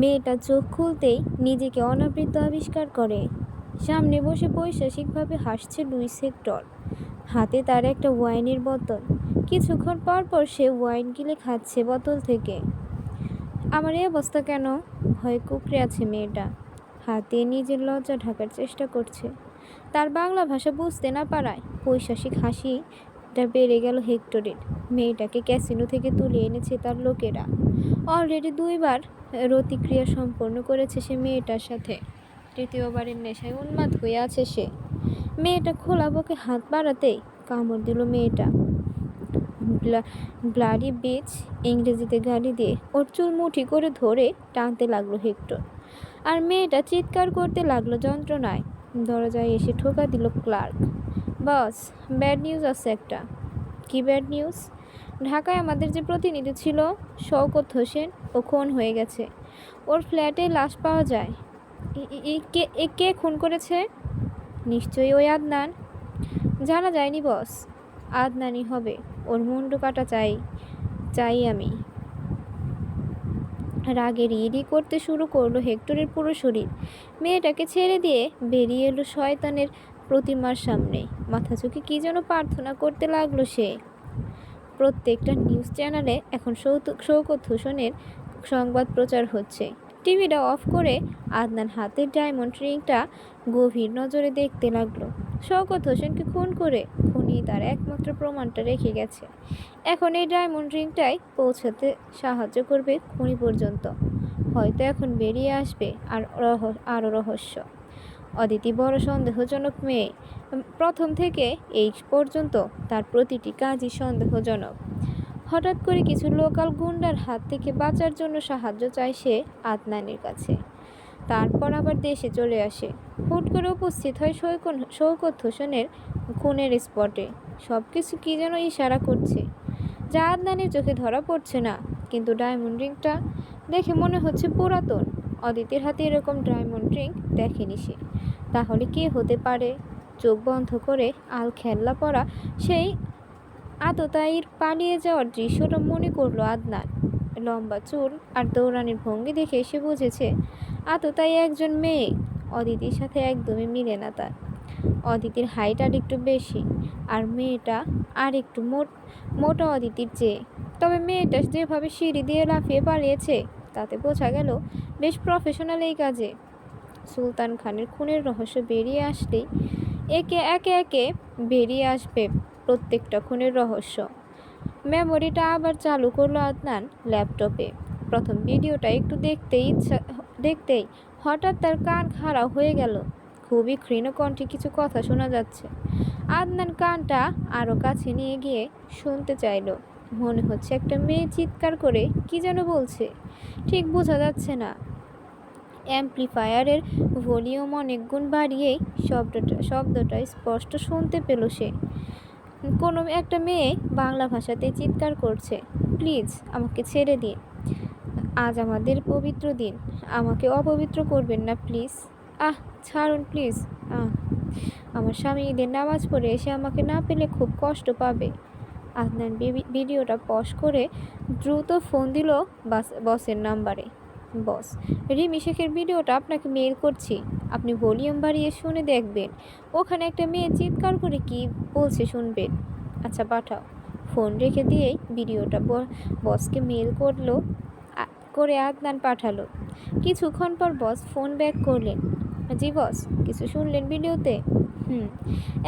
মেয়েটা চোখ খুলতেই নিজেকে অনাবৃত আবিষ্কার করে। সামনে বসে পৈশাসিকভাবে হাসছে লুইস হেক্টর। হাতে তার একটা ওয়াইনের বোতল। কিছুক্ষণ পর পর সে ওয়াইন গিলে খাচ্ছে বোতল থেকে। আমার এই অবস্থা কেন? ভয়ে কুঁকড়ে আছে মেয়েটা। হাতে নিজের লজ্জা ঢাকার চেষ্টা করছে। তার বাংলা ভাষা বুঝতে না পারায় পৈশাসিক হাসিটা বেড়ে গেল হেক্টরের। মেয়েটাকে ক্যাসিনো থেকে তুলে এনেছে তার লোকেরা। অলরেডি 2বার রতিক্রিয়া সম্পন্ন করেছে সে মেয়েটার সাথে। তৃতীয়বারের নেশায় উন্মাদ হয়ে আছে সে। মেয়েটা খোলা বুকে হাত বাড়াতেই কামড় দিল মেয়েটা। ব্লাডি বিচ, ইংরেজিতে গালি দিয়ে ওর চুল মুঠি করে ধরে টানতে লাগলো হেক্টর। আর মেয়েটা চিৎকার করতে লাগলো যন্ত্রণায়। দরজায় এসে ঠোকা দিল ক্লার্ক। বস, ব্যাড নিউজ আছে একটা। কি ব্যাড নিউজ? ঢাকায় আমাদের যে প্রতিনিধি ছিল শওকত হোসেন, ও খুন হয়ে গেছে। ওর ফ্ল্যাটে লাশ পাওয়া যায়। কে খুন করেছে? নিশ্চয়ই ওই আদনান। জানা যায়নি বস। আদনানই হবে। ওর মুন্ডু কাটা চাই আমি। রাগে রিডি করতে শুরু করলো হেক্টরের পুরো শরীর। মেয়েটাকে ছেড়ে দিয়ে বেরিয়ে এলো শয়তানের প্রতিমার সামনে। মাথা ঝুঁকে কি যেন প্রার্থনা করতে লাগলো সে। প্রত্যেকটা নিউজ চ্যানেলে এখন শওকত হোসেনের সংবাদ প্রচার হচ্ছে। টিভিটা অফ করে আদনান হাতের ডায়মন্ড রিংটা গভীর নজরে দেখতে লাগলো। শওকত হোসেনকে খুন করে খুনি তার একমাত্র প্রমাণটা রেখে গেছে। এখন এই ডায়মন্ড রিংটাই পৌঁছাতে সাহায্য করবে খুনি পর্যন্ত। হয়তো এখন বেরিয়ে আসবে আরও রহস্য। অদিতি বড় সন্দেহজনক মেয়ে। প্রথম থেকে এই পর্যন্ত তার প্রতিটি কাজই সন্দেহজনক। হঠাৎ করে কিছু লোকাল গুন্ডার হাত থেকে বাঁচার জন্য সাহায্য চায় সে আদনানের কাছে। তারপর আবার দেশে চলে আসে। হুট করে উপস্থিত হয় শওকত হোসেনের খুনের স্পটে। সব কিছু কী যেন ইশারা করছে, যা আদনানের চোখে ধরা পড়ছে না। কিন্তু ডায়মন্ড রিংটা দেখে মনে হচ্ছে পুরাতন। অদিতির হাতে এরকম ডায়মন্ড রিং দেখেনি সে। তাহলে কে হতে পারে? চোখ বন্ধ করে আলখেল্লা পরা সেই আততায়ীর পালিয়ে যাওয়ার দৃশ্যটা মনে করলো আদনান। লম্বা চুল আর দৌড়ানির ভঙ্গি দেখে সে বুঝেছে আততায়ী একজন মেয়ে। অদিতির সাথে একদমই মিলে না তার। অদিতির হাইট আর একটু বেশি, আর মেয়েটা আর একটু মোটা অদিতির চেয়ে। তবে মেয়েটা যেভাবে সিঁড়ি দিয়ে লাফিয়ে পালিয়েছে তাতে বোঝা গেল বেশ প্রফেশনাল এই কাজে। সুলতান খানের খুনের রহস্য বেরিয়ে আসলেই একে একে বেরিয়ে আসবে প্রত্যেকটা খুনের রহস্য। মেমোরিটা আবার চালু করলো আদনান ল্যাপটপে। প্রথম ভিডিওটা একটু দেখতেই হঠাৎ তার কান খাড়া হয়ে গেল। খুবই ক্ষীণ কণ্ঠে কিছু কথা শোনা যাচ্ছে। আদনান কানটা আরও কাছে নিয়ে গিয়ে শুনতে চাইল। মনে হচ্ছে একটা মেয়ে চিৎকার করে কি যেন বলছে, ঠিক বোঝা যাচ্ছে না। অ্যাম্প্লিফায়ারের ভলিউম অনেক গুণ বাড়িয়েই শব্দটা স্পষ্ট শুনতে পেল সে। কোনো একটা মেয়ে বাংলা ভাষাতে চিৎকার করছে, প্লিজ আমাকে ছেড়ে দিন। আজ আমাদের পবিত্র দিন, আমাকে অপবিত্র করবেন না প্লিজ। ছাড়ুন প্লিজ। আমার স্বামী ঈদের নামাজ পড়ে এসে আমাকে না পেলে খুব কষ্ট পাবে। আদনান ভিডিওটা পজ করে দ্রুত ফোন দিল বসের নাম্বারে। বস, রিমি শেখের ভিডিওটা আপনাকে মেইল করছি, আপনি ভলিউম বাড়িয়ে শুনে দেখবেন। ওখানে একটা মেয়ে চিৎকার করে কি বলছে শুনবেন। আচ্ছা পাঠাও। ফোন রেখে দিয়েই ভিডিওটা বসকে মেইল করে আদনান পাঠালো। কিছুক্ষণ পর বস ফোন ব্যাক করলেন। জি বস, কিছু শুনলেন ভিডিওতে?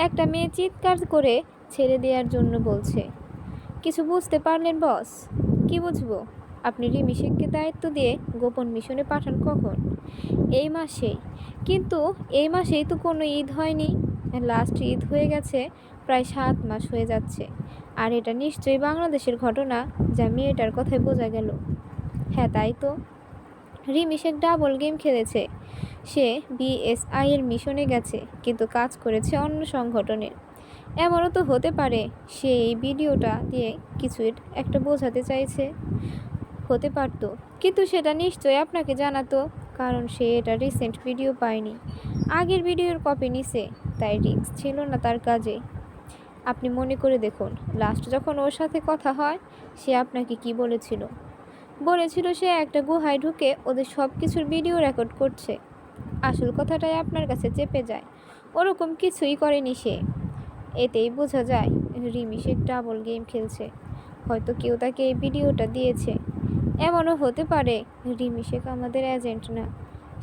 একটা মেয়ে চিৎকার করে ছেড়ে দেওয়ার জন্য বলছে। কিছু বুঝতে পারলেন বস? কি বুঝবো? আপনি রিমি শেখকে দায়িত্ব দিয়ে গোপন মিশনে পাঠান কখন? এই মাসেই। কিন্তু এই মাসেই তো কোনো ঈদ হয়নি। লাস্ট ঈদ হয়ে গেছে প্রায় 7 মাস হয়ে যাচ্ছে। আর এটা নিশ্চয়ই বাংলাদেশের ঘটনা, যা মেয়েটার কথায় বোঝা গেল। হ্যাঁ তাই তো। রিমি শেখ ডাবল গেম খেলেছে। সে বিএসআই এর মিশনে গেছে, কিন্তু কাজ করেছে অন্য সংগঠনের। এমনও তো হতে পারে সে এই ভিডিওটা দিয়ে কিছু একটা বোঝাতে চাইছে। হতে পারত, কিন্তু সেটা নিশ্চয়ই আপনাকে জানাতো, কারণ সে এটা রিসেন্ট ভিডিও পায়নি। আগের ভিডিওর কপি নিছে, তাই রিস্ক ছিল না তার কাজে। আপনি মনে করে দেখুন, লাস্ট যখন ওর সাথে কথা হয় সে আপনাকে কি বলেছিল? বলেছিল সে একটা গুহায় ঢুকে ওদের সব কিছুর ভিডিও রেকর্ড করছে। আসল কথাটাই আপনার কাছে চেপে যায়। ওরকম কিছুই করেনি সে। এতেই বোঝা যায় রিমি শেখ ডাবল গেম খেলছে। হয়তো কেউ তাকে এই ভিডিওটা দিয়েছে। এমনও হতে পারে রিমি শেখ আমাদের এজেন্ট না,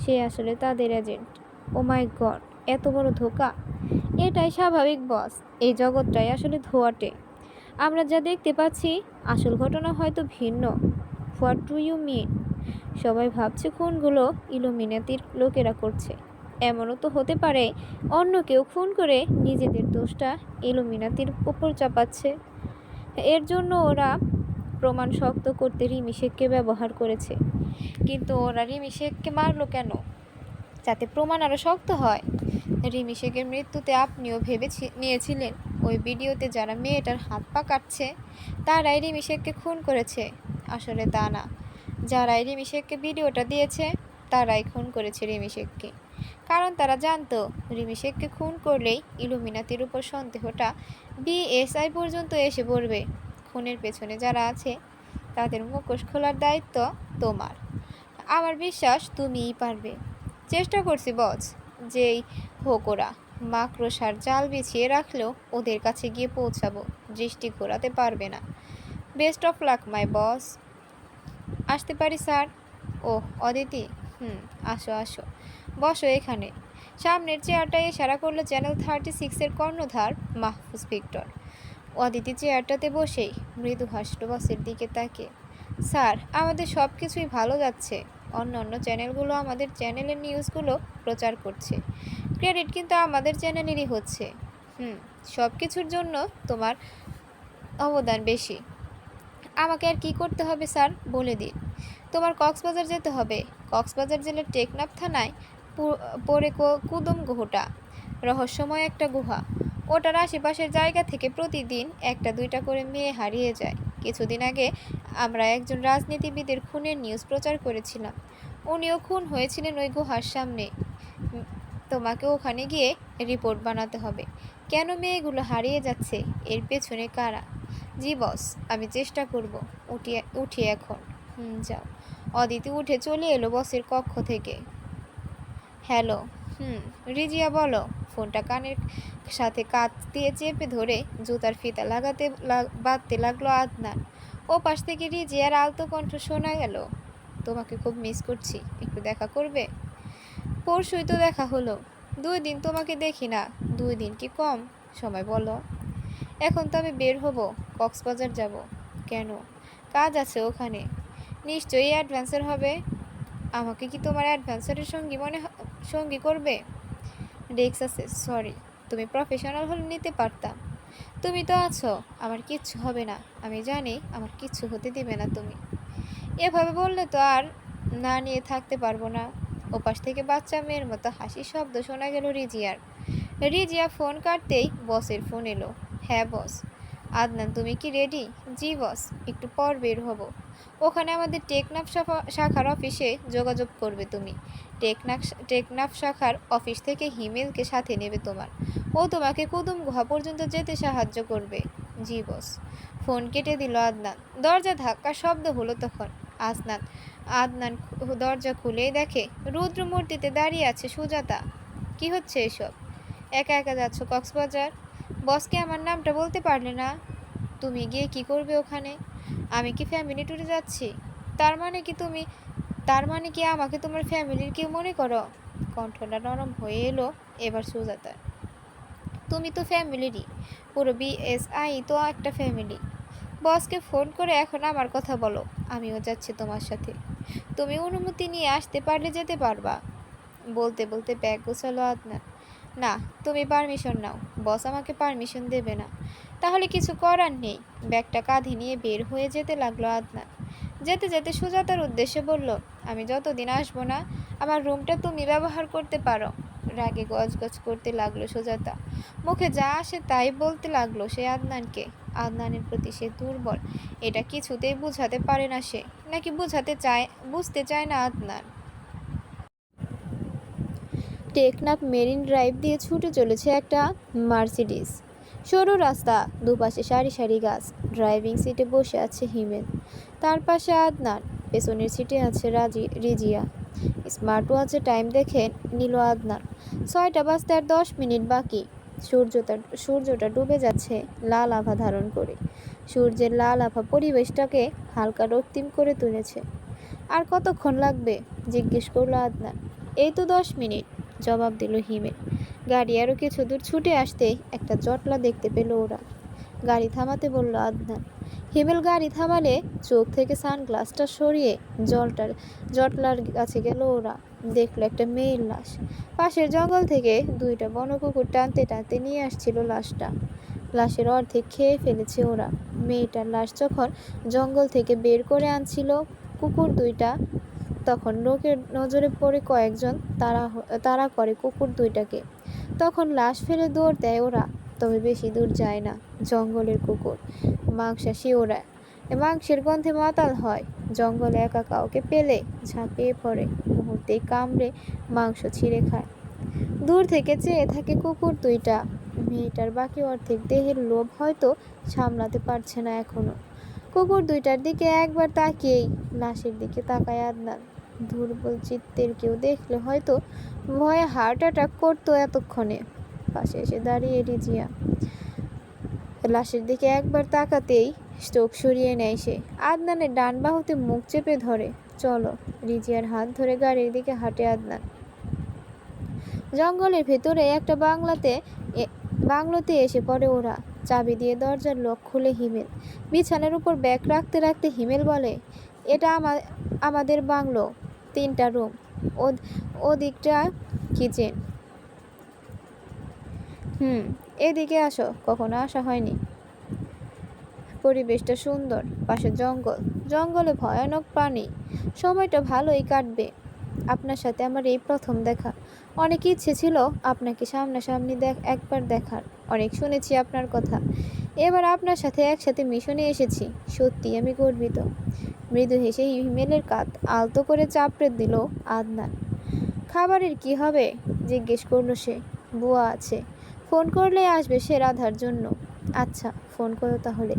সে আসলে তাদের এজেন্ট। ও মাই গড, এত বড় ধোঁকা! এটাই স্বাভাবিক বস, এই জগৎটাই আসলে ধোঁয়াটে। আমরা যা দেখতে পাচ্ছি আসল ঘটনা হয়তো ভিন্ন। What do you mean? সবাই ভাবছে খুনগুলো ইলুমিনাতির লোকেরা করছে। এমনও তো হতে পারে অন্য কেউ খুন করে নিজেদের দোষটা ইলুমিনাতির উপর চাপাচ্ছে। এর জন্য ওরা প্রমাণ শক্ত করতে রিমি শেখকে ব্যবহার করেছে। কিন্তু ওরা রিমি শেখকে মারলো কেন? যাতে প্রমাণ আরও শক্ত হয়। রিমি শেখের মৃত্যুতে আপনিও ভেবে নিয়েছিলেন ওই ভিডিওতে যারা মেয়েটার হাত পা কাটছে তারাই রিমি শেখকে খুন করেছে। আসলে তা না, যারাই রিমি শেখকে ভিডিওটা দিয়েছে তারাই খুন করেছে রিমি শেখকে। কারণ তারা জানতো রিমি শেখকে খুন করলেই ইলুমিনাতির উপর সন্দেহটা বিএসআই পর্যন্ত এসে পড়বে। খুনের পেছনে যারা আছে তাদের মুখোশ খোলার দায়িত্ব তোমার। আমার বিশ্বাস তুমিই পারবে। চেষ্টা করছি বস, যেই হোক ওরা মাকড়সার জাল বিছিয়ে রাখলেও ওদের কাছে গিয়ে পৌঁছাবো, দৃষ্টি ঘোরাতে পারবে না। বেস্ট অফ লাক মাই বস। আসতে পারি স্যার? ওহ অদিতি, আসো আসো, বসো এখানে। সামনের চেয়ারটায় ইশারা করলো চ্যানেল 36-এর কর্ণধার মাহফুজ ভিক্টর। অদিতি চেয়ারটাতে বসেই মৃদু হাসলো বসের দিকে তাকে। স্যার, আমাদের সব কিছুই ভালো যাচ্ছে। অন্য অন্য চ্যানেলগুলো আমাদের চ্যানেলের নিউজগুলো প্রচার করছে, ক্রেডিট কিন্তু আমাদের চ্যানেলেরই হচ্ছে। সব কিছুর জন্য তোমার অবদান বেশি। আমাকে আর কি করতে হবে স্যার বলে দিন। তোমার কক্সবাজার যেতে হবে। কক্সবাজার জেলার টেকনাফ থানায় পড়ে কুদম গুহাটা। রহস্যময় একটা গুহা। ওটার আশেপাশের জায়গা থেকে প্রতিদিন একটা দুইটা করে মেয়ে হারিয়ে যায়। কিছুদিন আগে আমরা একজন রাজনীতিবিদের খুনের নিউজ প্রচার করেছিলাম। উনিও খুন হয়েছিলেন ওই গুহার সামনে। তোমাকে ওখানে গিয়ে রিপোর্ট বানাতে হবে। কেন মেয়েগুলো হারিয়ে যাচ্ছে, এর পেছনে কারা? জি বস, আমি চেষ্টা করব। উঠি এখন। যাও। অদিতি উঠে চলে এলো বসের কক্ষ থেকে। হ্যালো। রিজিয়া বলো। ফোনটা কানের সাথে কাঁধ দিয়ে চেপে ধরে জুতার ফিতা বাঁধতে লাগলো আদনান। ও পাশ থেকে রিজিয়ার আলতো কণ্ঠ শোনা গেল। তোমাকে খুব মিস করছি, একটু দেখা করবে? পরশুই তো দেখা হলো। 2 দিন তোমাকে দেখি না। 2 দিন কি কম সময় বলো? এখন তো আমি বের হব, কক্সবাজার যাব। কেন? কাজ আছে ওখানে। নিশ্চয়ই অ্যাডভেঞ্চার হবে। আমাকে কি তোমার অ্যাডভেঞ্চারের সঙ্গী করবে? রিস্ক আছে, সরি। তুমি প্রফেশনাল হলে নিতে পারতাম। তুমি তো আছো, আমার কিচ্ছু হবে না। আমি জানি আমার কিচ্ছু হতে দিবে না তুমি। এভাবে বললে তো আর না নিয়ে থাকতে পারবো না। ওপাশ থেকে বাচ্চা মেয়ের মতো হাসির শব্দ শোনা গেল রিজিয়ার। রিজিয়া ফোন কাটতেই বসের ফোন এলো। হ্যাঁ বস। আদনান, তুমি কি রেডি? জি বস, একটু পর বের হব। ওখানে আমাদের টেকনাফ শাখার অফিসে যোগাযোগ করবে তুমি। টেকনাফ শাখার অফিস থেকে হিমেলকে সাথে নেবে তোমার। ও তোমাকে কুদুম গুহা পর্যন্ত যেতে সাহায্য করবে। জি বস। ফোন কেটে দিল আদনান। দরজা ধাক্কার শব্দ হলো তখন। আদনান দরজা খুলেই দেখে রুদ্রমূর্তিতে দাঁড়িয়ে আছে সুজাতা। কি হচ্ছে এসব? একা একা যাচ্ছ কক্সবাজার? বসকে আমার নামটা বলতে পারলে না? তুমি গিয়ে কি করবে ওখানে? আমি কি ফ্যামিলি ট্যুরে যাচ্ছি? তার মানে কি আমাকে তোমার ফ্যামিলির কেউ মনে করো? কণ্ঠটা নরম হয়ে এলো এবার সুজাতার। তুমি তো ফ্যামিলিরই। পুরো বিএসআই তো একটা ফ্যামিলি। বসকে ফোন করে এখন আমার কথা বলো, আমিও যাচ্ছি তোমার সাথে। তুমি অনুমতি নিয়ে আসতে পারলে যেতে পারবা। বলতে বলতে ব্যাগ গোছালো আদনান। না, তুমি পারমিশন নাও। বস আমাকে পারমিশন দেবে না। তাহলে কিছু করার নেই। ব্যাগটা কাঁধে নিয়ে বের হয়ে যেতে লাগলো আদনান। যেতে যেতে সুজাতার উদ্দেশ্যে বলল, আমি যতদিন আসবো না আমার রুমটা তুমি ব্যবহার করতে পারো। রাগে গজগজ করতে লাগলো সুজাতা। মুখে যা আসে তাই বলতে লাগলো সে আদনানকে। আদনানের প্রতি সে দুর্বল, এটা কিছুতেই বুঝাতে পারে না সে, নাকি বুঝতে চায় না আদনান। টেকনাফ মেরিন ড্রাইভ দিয়ে ছুটে চলেছে একটা মার্সিডিজ। সরু রাস্তা, দুপাশে সারি সারি গাছ। ড্রাইভিং সিটে বসে আছে হিমেল, তার পাশে আদনান। পেছনের সিটে আছে রিজিয়া। স্মার্ট ওয়াচে টাইম দেখে নিল আদনান। 6টা বাজতে আর 10 মিনিট বাকি। সূর্যটা ডুবে যাচ্ছে লাল আভা ধারণ করে। সূর্যের লাল আভা পরিবেশটাকে হালকা রক্তিম করে তুলেছে। আর কতক্ষণ লাগবে? জিজ্ঞেস করলো আদনান। এই তো 10 মিনিট, জবাব দিল হিমেল। গাড়ি আরও কিছু দূর ছুটে আসতেই একটা জটলা দেখতে পেল ওরা। গাড়ি থামাতে বলল আদনান। হিমেল গাড়ি থামালে চোখ থেকে সানগ্লাসটা সরিয়ে জটলার কাছে গেল ওরা। দেখলো একটা মেয়ের লাশ। পাশের জঙ্গল থেকে 2টা বনকুকুর টানতে টানতে নিয়ে আসছিল লাশটা। লাশের অর্ধেক খেয়ে ফেলেছে ওরা। মেয়েটার লাশ যখন জঙ্গল থেকে বের করে আনছিল কুকুর 2টা, তখন লোকের নজরে পড়ে কয়েকজন তাড়া করে কুকুর 2টাকে। তখন লাশ ফেলে দৌড় দেয় ওরা। তবে বেশি দূর যায় না। জঙ্গলের কুকুর মাংসাশী ওরা। মাংসের গন্ধে মাতাল হয়। জঙ্গলে একা কাউকে পেলে ঝাঁপিয়ে পড়ে, মুহূর্তেই কামড়ে মাংস ছিঁড়ে খায়। দূর থেকে চেয়ে থাকে কুকুর 2টা। মেয়েটার বাকি অর্ধেক দেহের লোভ হয়তো সামলাতে পারছে না এখনো। কুকুর 2টার দিকে একবার তাকিয়েই লাশের দিকে তাকায় আদনান। দুর্বল চিত্তের কেউ দেখলে হয়তো ভয়ে হার্ট অ্যাটাক করতো এতক্ষণে। পাশে এসে দাঁড়িয়ে রিজিয়া। লাশের দিকে একবার তাকাতেই চোখ সরিয়ে নেয় সে। আদনানের ডান বাহুতে মুখ চেপে ধরে। চলো। রিজিয়ার হাত ধরে গাড়ির দিকে হাঁটে আদনান। জঙ্গলের ভেতরে একটা বাংলোতে এসে পড়ে ওরা। চাবি দিয়ে দরজার লক খুলে হিমেল। বিছানার উপর ব্যাগ রাখতে রাখতে হিমেল বলে, এটা আমাদের বাংলো। 3টা রুম। ওদিকটা কিচেন। এদিকে আসো, কখনো আসা হয়নি। পরিবেশটা সুন্দর, পাশে জঙ্গলে ভয়ানক প্রাণী। সময়টা ভালোই কাটবে। আপনার সাথে আমার এই প্রথম দেখা। অনেক ইচ্ছে ছিল আপনাকে সামনাসামনি একবার দেখার। অনেক শুনেছি আপনার কথা। এবার আপনার সাথে একসাথে মিশনে এসেছি। সত্যি আমি গর্বিত। মৃদু হেসে হিমেলের কাঁধ আলতো করে চাপড়ে দিল আদনান। খাবারের কি হবে? জিজ্ঞেস করলো সে। বুয়া আছে, ফোন করলে আসবে সে রাধার জন্য। আচ্ছা, ফোন করো তাহলে।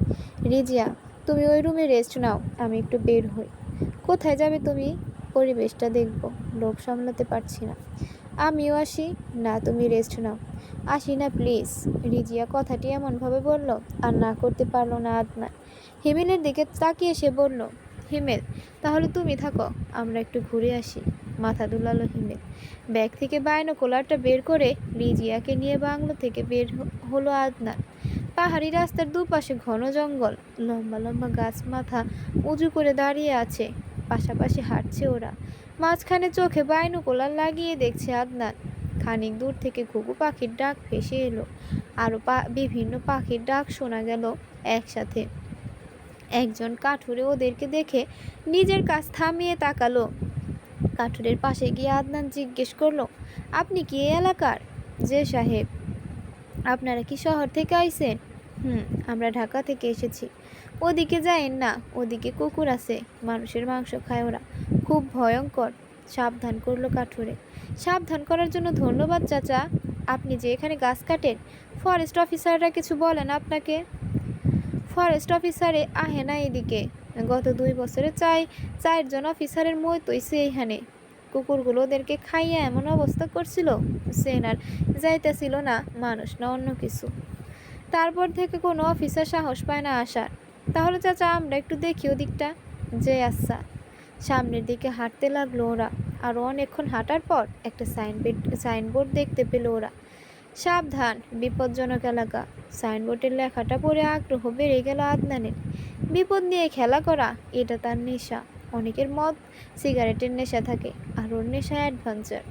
রিজিয়া, তুমি ওই রুমে রেস্ট নাও, আমি একটু বের হই। কোথায় যাবে তুমি? পরিবেশটা দেখব, লোভ সামলাতে পারছি না। আমিও আসি? না, তুমি রেস্ট নাও। আসি না প্লিজ। রিজিয়া কথাটি এমনভাবে বলল আর না করতে পারলো না আদনান। হিমেলের দিকে তাকিয়ে সে বলল, হিমেল, তাহলে তুমি থাকো, আমরা একটু ঘুরে আসি। মাথা দুলালো হিমেল। ব্যাগ থেকে বাইনোকুলারটা বের করে রিজিয়াকে নিয়ে বাংলো থেকে বের হলো আদনান। পাহাড়ি রাস্তার দুপাশে ঘন জঙ্গল। লম্বা লম্বা গাছ মাথা উঁচু করে দাঁড়িয়ে আছে। পাশাপাশি হাঁটছে ওরা। মাঝখানে চোখে বাইনোকুলার লাগিয়ে দেখছে আদনান। খানিক দূর থেকে ঘুঘু পাখির ডাক ভেসে এলো। আরও বিভিন্ন পাখির ডাক শোনা গেল একসাথে। একজন কাঠুরে ওদেরকে দেখে নিজের কাজ থামিয়ে তাকালো। কাঠুরের পাশে গিয়ে আদনান জিজ্ঞেস করলো, আপনি কি এই এলাকার? যে সাহেব। আপনারা কি শহর থেকে আইছেন? আমরা ঢাকা থেকে এসেছি। ওদিকে যায়েন না, ওদিকে কুকুর আছে, মানুষের মাংস খায় ওরা, খুব ভয়ঙ্কর। সাবধান করলো কাঠুরে। সাবধান করার জন্য ধন্যবাদ চাচা। আপনি যে এখানে গাছ কাটেন, ফরেস্ট অফিসাররা কিছু বলেন আপনাকে? ফরেস্ট অফিসারে আহে না এদিকে। গত 2 বছরে 4জন অফিসারের মইতইছে এইখানে। কুকুরগুলো ওদেরকে খাইয়া এমন অবস্থা করছিল, সেনার যাইতেছিল না মানুষ না অন্য কিছু। তারপর থেকে কোনো অফিসার সাহস পায় না আসার। তাহলে চাচা আমরা একটু দেখি ওদিকটা। যে আচ্ছা। সামনের দিকে হাঁটতে লাগলো ওরা। আরও অনেকক্ষণ হাঁটার পর একটা সাইনবোর্ড দেখতে পেল ওরা। সাবধান, বিপজ্জনক এলাকা। সাইনবোর্ডের লেখাটা পড়ে আগ্রহ বেড়ে গেল আদনানের। বিপদ নিয়ে খেলা করা, এটা তার নেশা। অনেকের মদ সিগারেটের নেশা থাকে, আর ওর নেশা অ্যাডভেঞ্চার,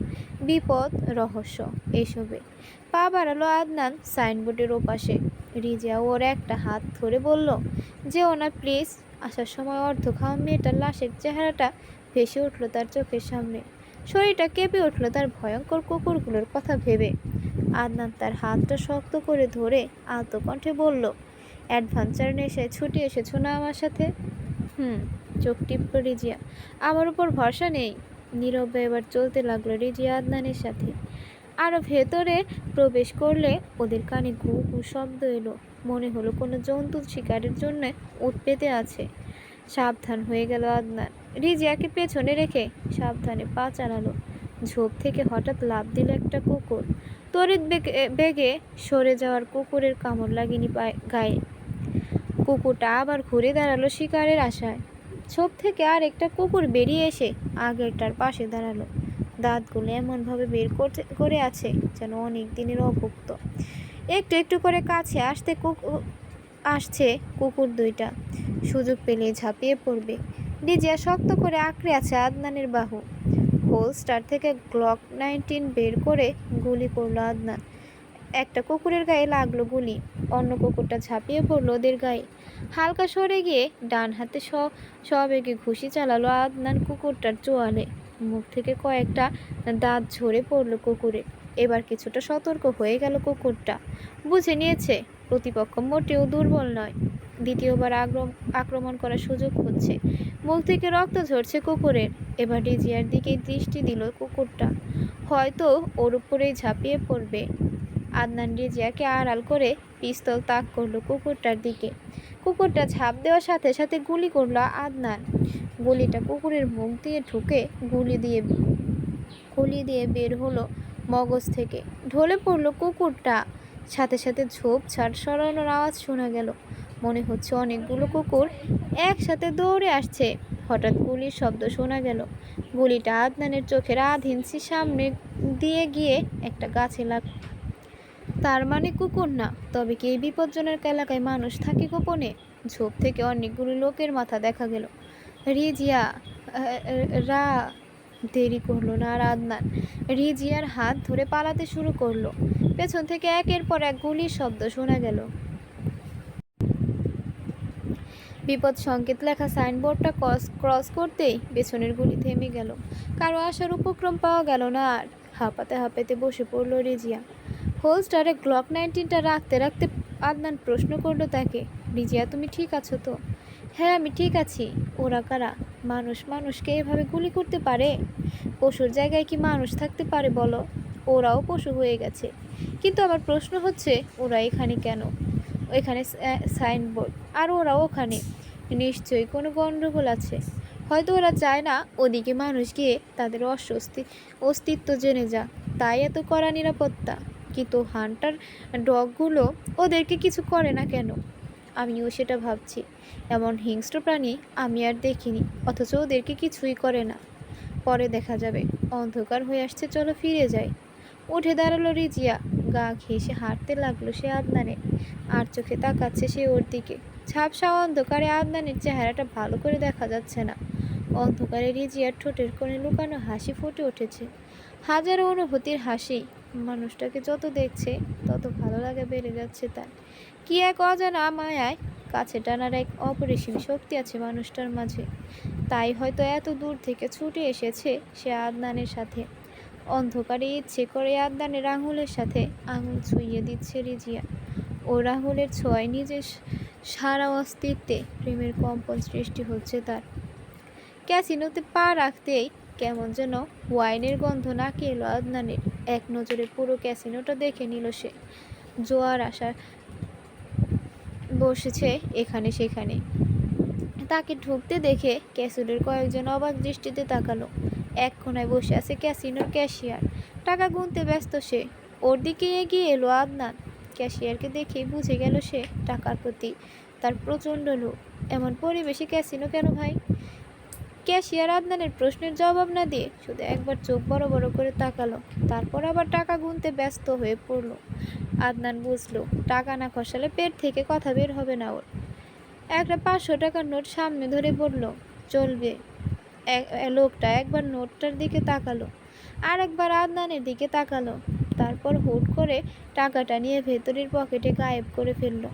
বিপদ, রহস্য, এসবে। পা বাড়ালো আদনান সাইনবোর্ডের ওপাশে। রিজিয়া ওর একটা হাত ধরে বলল, যেও না প্লিজ। আসার সময় অর্ধ খাওয়া মেয়েটার লাশের চেহারাটা ভেসে উঠল তার চোখের সামনে। শরীরটা কেঁপে উঠল তার ভয়ঙ্কর কুকুরগুলোর কথা ভেবে। আদনান তার হাতটা শক্ত করে ধরে আলতো কণ্ঠে বলল, অ্যাডভেঞ্চার নেশায় ছুটে এসেছো না আমার সাথে? চোখ টিপল রিজিয়া। আমার উপর ভরসা নেই। নীরবে এবার চলতে লাগলো রিজিয়া আদনানের সাথে। আরও ভেতরে প্রবেশ করলে ওদের কানে ঘু ঘু শব্দ এলো। মনে হলো কোনো জন্তু শিকারের জন্য উৎ পেতে আছে। সাবধান হয়ে গেল আদনান। রিজিয়াকে পেছনে রেখে সাবধানে পা চালালো। ঝোপ থেকে হঠাৎ লাফ দিল একটা কুকুর। তড়িৎ বেগে সরে যাওয়ার কুকুরের কামড় লাগেনি গায়ে। কুকুরটা আবার ঘুরে দাঁড়ালো শিকারের আশায়। ঝোপ থেকে আর একটা কুকুর বেরিয়ে এসে আগেরটার পাশে দাঁড়ালো। দাঁতগুলো এমনভাবে বের করে আছে যেন অনেক দিনের অভুক্ত। একটু একটু করে কাছে আসছে কুকুর দুইটা। সুযোগ পেলে ঝাঁপিয়ে পড়বে। রিজিয়া শক্ত করে আঁকড়ে আছে আদনানের বাহু। হোলস্টার থেকে গ্লক 19 বের করে গুলি করলো আদনান। একটা কুকুরের গায়ে লাগলো গুলি, অন্য কুকুরটা ঝাঁপিয়ে পড়লো ওদের গায়ে। হালকা সরে গিয়ে ডান হাতে সবেগে ঘুষি চালালো আদনান কুকুরটার চোয়ালে। মুখ থেকে কয়েকটা দাঁত ঝরে পড়লো কুকুরে। এবার কিছুটা সতর্ক হয়ে গেল কুকুরটা। বুঝে নিয়েছে প্রতিপক্ষ মোটেও দুর্বল নয়। দ্বিতীয়বার আক্রমণ করার সুযোগ হচ্ছে। মুখ থেকে রক্ত ঝরছে কুকুরের। এবার রিজিয়ার দিকে দৃষ্টি দিল কুকুরটা, হয়তো ওর উপরেই ঝাঁপিয়ে পড়বে। আদনান রিজিয়াকে আড়াল করে পিস্তল তাক করলো কুকুরটার দিকে। কুকুরটা ঝাঁপ দেওয়ার সাথে সাথে গুলি করলো আদনান। গুলিটা কুকুরের মুখ দিয়ে ঢুকে গুলি দিয়ে বের হলো মগজ থেকে। ঢলে পড়লো কুকুরটা। সাথে সাথে ঝোপঝাড় সরানোর আওয়াজ শোনা গেল। মনে হচ্ছে অনেকগুলো কুকুর একসাথে দৌড়ে আসছে। হঠাৎ গুলির শব্দ শোনা গেল। গুলিটা আদনানের চোখের আধ ইঞ্চি সামনে দিয়ে গিয়ে একটা গাছে লাগলো। তার মানে কুকুর না, তবে কি এই বিপজ্জনক এলাকায় মানুষ থাকে গোপনে? ঝোপ থেকে অনেকগুলো লোকের মাথা দেখা গেল। রিজিয়া রা দেরি করলো না আর আদনান রিজিয়ার হাত ধরে পালাতে শুরু করলো। পেছন থেকে একের পর এক গুলির শব্দ শোনা গেল। বিপদ সংকেত লেখা সাইনবোর্ডটা ক্রস করতেই পেছনের গুলি থেমে গেল। কারো আসার উপক্রম পাওয়া গেল না আর। হাঁপাতে হাঁপাতে বসে পড়লো রিজিয়া। হোলস্টারে গ্লক 19টা রাখতে রাখতে আদনান প্রশ্ন করলো তাকে, রিজিয়া তুমি ঠিক আছো তো? হ্যাঁ আমি ঠিক আছি। ওরা কারা? মানুষকে এভাবে গুলি করতে পারে? পশুর জায়গায় কি মানুষ থাকতে পারে বলো? ওরাও পশু হয়ে গেছে, কিন্তু আমার প্রশ্ন হচ্ছে ওরা এখানে কেন? এখানে সাইনবোর্ড আর ওরা ওখানে। নিশ্চয়ই কোনো গণ্ডগোল আছে। হয়তো ওরা চায় না ওদিকে মানুষ গিয়ে তাদের অস্তিত্ব জেনে যাক, তাই এত কড়া নিরাপত্তা। কিন্তু হান্টার ডগগুলো ওদেরকে কিছু করে না কেন? আমিও সেটা ভাবছি। এমন হিংস্র প্রাণী আমি আর দেখিনি, অথচ ওদেরকে কিছুই করে না। পরে দেখা যাবে। অন্ধকার হয়ে আসছে, চলো ফিরে যাই। উঠে দাঁড়ালো রিজিয়া। গা ঘেঁষে হাঁটতে লাগলো সে আদনানের। আর চোখে তাকাচ্ছে সে ওর দিকে। ঝাপসা অন্ধকারে আদনানের চেহারাটা ভালো করে দেখা যাচ্ছে না। অন্ধকারে রিজিয়ার ঠোঁটের কোণে লুকানো হাসি ফুটে উঠেছে। হাজারো অনুভূতির হাসি। মানুষটাকে যত দেখছে তত ভালো লাগে বেড়ে যাচ্ছে তার। কি এক অজানা মায়ায় কাছে টানার এক অপরিসীম শক্তি আছে মানুষটার মাঝে। তাই হয়তো এত দূর থেকে ছুটে এসেছে সে আদনানের সাথে। অন্ধকারে ইচ্ছে করে আদনানের আঙুলের সাথে আঙুল ছুঁয়ে দিচ্ছে রিজিয়া। ও রাহুলের ছোঁয়ায় নিজের সারা অস্তিত্বে প্রেমের কম্পন সৃষ্টি হচ্ছে তার। ক্যাসিনোতে পা রাখতেই কেমন যেন ওয়াইনের গন্ধ নাকে এলো আদনানের। এক নজরে পুরো ক্যাসিনোটা দেখে নিল সে। জোয়ার আসা বসেছে এখানে সেখানে। তাকে ঢুকতে দেখে ক্যাসিনোর কয়েকজন অবাক দৃষ্টিতে তাকালো। এক কোনায় বসে আছে ক্যাসিনোর ক্যাশিয়ার। টাকা গুনতে ব্যস্ত সে। ওর দিকে এগিয়ে এলো আদনান। ক্যাশিয়ারকে দেখেই বুঝে গেল সে টাকার প্রতি তার প্রচণ্ড লোভ। এমন পরিবেশে ক্যাসিনো কেন ভাই? ক্যাশিয়ার আদনানের প্রশ্নের জবাব না দিয়ে শুধু একবার চোখ বড় বড় করে তাকালো। তারপর আবার টাকা গুনতে ব্যস্ত হয়ে পড়লো। আদনান বুঝলো টাকা না খসালে পেট থেকে কথা বের হবে না ওর। একটা 500 টাকার নোট সামনে ধরে পড়ল। চলবে। লোকটা একবার নোটটার দিকে তাকালো, আর একবার আদনানের দিকে তাকালো। তারপর হুট করে টাকাটা নিয়ে ভেতরের পকেটে গায়েব করে ফেললো।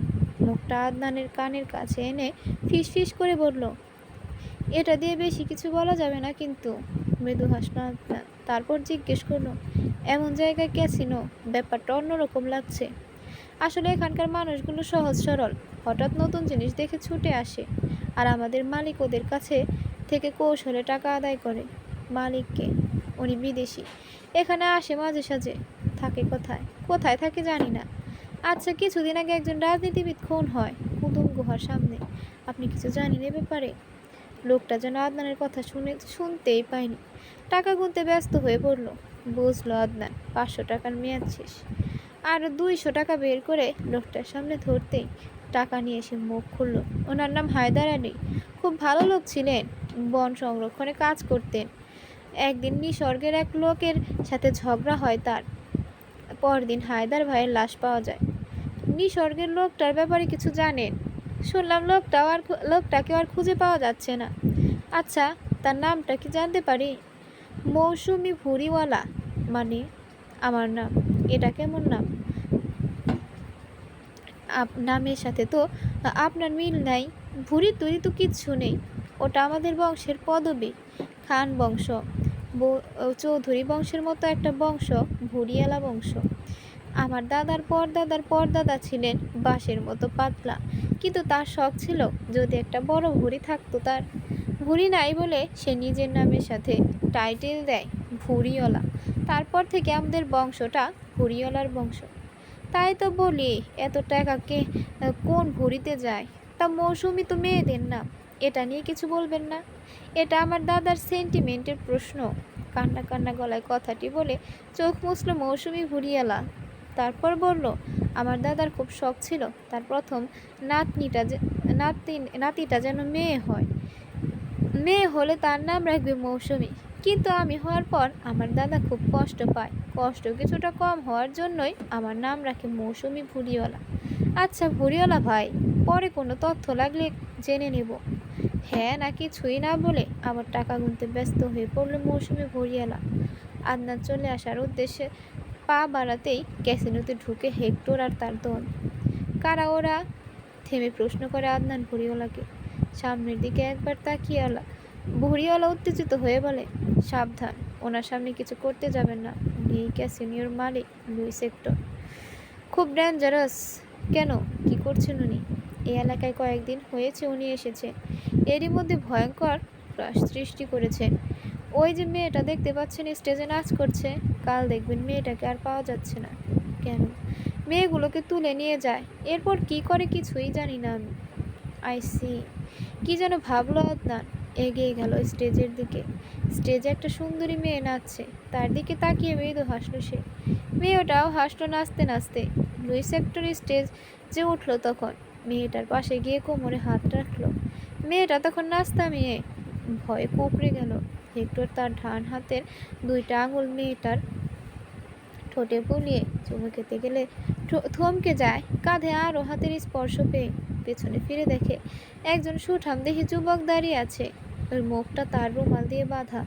মুখটা আদনানের কানের কাছে এনে ফিসফিস করে বলল, এটা দিয়ে বেশি কিছু বলা যাবে না কিন্তু। মৃদু হাসলো আদনান। তারপর জিজ্ঞেস করলো, এমন জায়গায় ক্যাসিনো? ব্যাপারটা অন্যরকম লাগছে। আসলে এখানকার মানুষগুলো সহজ সরল। হঠাৎ নতুন জিনিস দেখে ছুটে আসে, আর আমাদের মালিক ওদের কাছে থেকে কৌশলে টাকা আদায় করে। মালিককে? উনি বিদেশি, এখানে আসে মাঝে সাঝে। থাকে কোথায়? কোথায় থাকে জানি না। আচ্ছা, কিছুদিন আগে একজন রাজনীতিবিদ খুন হয় কুতুব গুহার সামনে। আপনি কিছু জানেন এ ব্যাপারে? লোকটা যেন আদনানের কথা শুনতেই পায়নি। টাকা গুনতে ব্যস্ত হয়ে পড়ল। বুঝলো আদনান 500 টাকার মেয়াদ শেষ। আর 200 টাকা বের করে লোকটার সামনে ধরতেই টাকা নিয়ে এসে মুখ খুলল। ওনার নাম হায়দার আলী। খুব ভালো লোক ছিলেন। বন সংরক্ষণে কাজ করতেন। একদিন নিসর্গের এক লোকের সাথে ঝগড়া হয় তার। পরদিন হায়দার ভাইয়ের লাশ পাওয়া যায়। নিসর্গের লোকটার ব্যাপারে কিছু জানেন? শুনলাম লোকটাকে আর খুঁজে পাওয়া যাচ্ছে না। আচ্ছা, তার নামটা কি জানতে পারি? মৌসুমি ভুঁড়িওয়ালা। মানে আমার নাম। এটা কেমন নাম? নামের সাথে তো আপনার মিল নাই। ভুঁড়ি টুড়ি তো কিচ্ছু নেই। ওটা আমাদের বংশের পদবী। খান বংশ, চৌধুরী বংশের মতো একটা বংশ, ভুঁড়িওয়ালা বংশ। আমার দাদার পরদাদা ছিলেন বাঁশের মতো পাতলা, কিন্তু তার শখ ছিল যদি একটা বড় ভুঁড়ি থাকতো তার। ভুঁড়ি নাই বলে সে নিজের নামের সাথে টাইটেল দেয় ভুঁড়িওয়ালা। তারপর থেকে আমাদের বংশটা ভুঁড়িওয়ালার বংশ। তাই তো বলি, এত টাকাকে কোন ভুঁড়িতে যায়? তা মৌসুমি তো মেয়েদের নাম। এটা নিয়ে কিছু বলবেন না? এটা আমার দাদার সেন্টিমেন্টের প্রশ্ন। কান্না কান্না গলায় কথাটি বলে চোখ মুছল মৌসুমি ভুঁড়িওয়ালা। তারপর বলল, আমার দাদার খুব শখ ছিল তার প্রথম নাতিটা যেন মেয়ে হয়। মেয়ে হলে তার নাম রাখবে মৌসুমি। কিন্তু আমি হওয়ার পর আমার দাদা খুব কষ্ট পায়। কষ্ট কিছুটা কম হওয়ার জন্যই আমার নাম রাখে মৌসুমি ভুঁড়িওয়ালা। আচ্ছা ভুঁড়িওয়ালা ভাই, পরে কোনো তথ্য লাগলে জেনে নেব। হ্যাঁ না কিছুই না বলে আবার টাকা গুনতে ব্যস্ত হয়ে পড়ল মৌসুমি ভুঁড়িওয়ালা। আদনান চলে আসার উদ্দেশ্যে পা বাড়াতেই ক্যাসিনোতে ঢুকে হেক্টর আর তার দল। কারা ওরা? থেমে প্রশ্ন করে আদনান ভুঁড়িওয়ালাকে। সামনের দিকে একবার তাকিয়ে ভুঁড়িওয়ালা উত্তেজিত হয়ে বলে, সাবধান, ওনার সামনে কিছু করতে যাবেন না। এই ক্যাসিনোর মালিক লুইস হেক্টর। খুব ডেঞ্জারাস। কেন, কি করছেন উনি? এই এলাকায় কয়েকদিন হয়েছে উনি এসেছেন। এরই মধ্যে ভয়ঙ্কর সৃষ্টি করেছেন। ওই যে মেয়েটা দেখতে পাচ্ছেন স্টেজে নাচ করছে, কাল দেখবেন মেয়েটাকে আর পাওয়া যাচ্ছে না। কেন? মেয়েগুলোকে তুলে নিয়ে যায়, এরপর কি করে কিছুই জানি না আমি। আইসি। কি যেন ভাবলো আদনান। এগিয়ে গেল স্টেজের দিকে। স্টেজে একটা সুন্দরী মেয়ে নাচছে, তার দিকে তাকিয়ে মৃদু হাসলো সে। মেয়েটাও হাসলো নাচতে নাচতে। লুইস হেক্টর স্টেজ যে উঠলো তখন মেয়েটার পাশে গিয়ে কোমরে হাত রাখলো। মেয়েটা তখন নাচ থামিয়ে ভয়ে কুঁকড়ে গেল। হেক্টর তার ডান হাতের 2টা আঙুল মেয়েটার ঠোঁটে বুলিয়ে চুমু খেতে গেলে থমকে যায়। কাঁধে আরও হাতের স্পর্শ পেয়ে পেছনে ফিরে দেখে একজন সুঠামদেহী যুবক দাঁড়িয়ে আছে। ওর মুখটা তার রুমাল দিয়ে বাঁধা।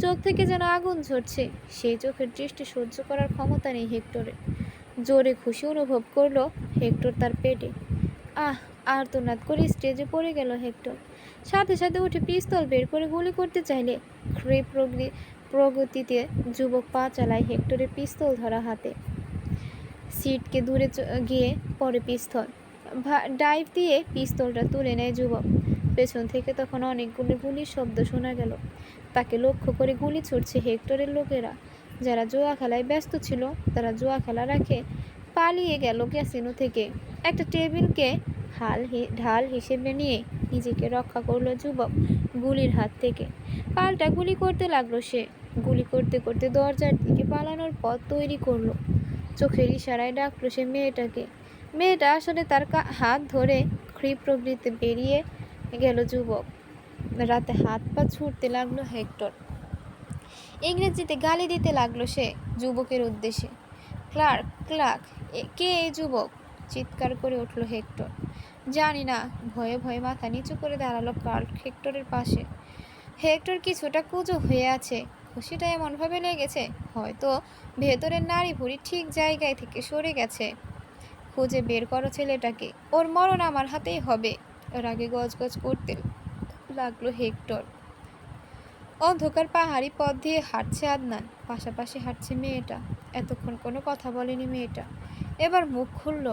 চোখ থেকে যেন আগুন ঝরছে। সেই চোখের দৃষ্টি সহ্য করার ক্ষমতা নেই হেক্টরের। জোরে খুশি অনুভব করলো হেক্টর তার পেটে। আহ! আর্তনাদ করে স্টেজে পড়ে গেল হেক্টর। সাথে সাথে উঠে পিস্তল বের করে গুলি করতে চাইলে প্রগতিতে যুবক পা চালায় হেক্টরের পিস্তল ধরা হাতে। সিটকে দূরে গিয়ে পড়ে পিস্তল। ডাইভ দিয়ে পিস্তলটা তুলে নেয় যুবক। পেছন থেকে তখন অনেকগুলো গুলির শব্দ শোনা গেল। তাকে লক্ষ্য করে গুলি ছুটছে হেক্টরের লোকেরা। যারা জুয়া খেলায় ব্যস্ত ছিল তারা জুয়া খেলা রাখে পালিয়ে গেল ক্যাসিনো থেকে। একটা টেবিলকে ঢাল হিসেবে নিয়ে নিজেকে রক্ষা করলো যুবক গুলির হাত থেকে। পাল্টা গুলি করতে লাগলো সে। গুলি করতে করতে দরজার দিকে পালানোর পথ তৈরি করলো। চোখের ইশারায় ডাকলো সে মেয়েটাকে। মেয়েটা আসলে তার হাত ধরে ক্ষিপ্রবৃত্তে বেরিয়ে গেল যুবক। রাতে হাত পা ছুটতে লাগলো হেক্টর। ইংরেজিতে গালি দিতে লাগলো সে যুবকের উদ্দেশ্যে। ক্লার্ক, ক্লার্ক, কে এই যুবক? চিৎকার করে উঠল হেক্টর। জানি না। ভয়ে ভয়ে মাথা নিচু করে দাঁড়ালো ক্লার্ক হেক্টরের পাশে। হেক্টর কিছুটা কুঁজো হয়ে আছে। খুশিটা এমনভাবে লেগেছে হয়তো ভেতরের নাড়ি ভুঁড়ি ঠিক জায়গায় থেকে সরে গেছে। খুঁজে বের করো ছেলেটাকে, ওর মরণ আমার হাতেই হবে। ওর আগে গজগজ করতে লাগলো হেক্টর। অন্ধকার পাহাড়ি পথ দিয়ে হাঁটছে আদনান, পাশাপাশি হাঁটছে মেয়েটা। এতক্ষণ কোনো কথা বলেনি মেয়েটা, এবার মুখ খুলল।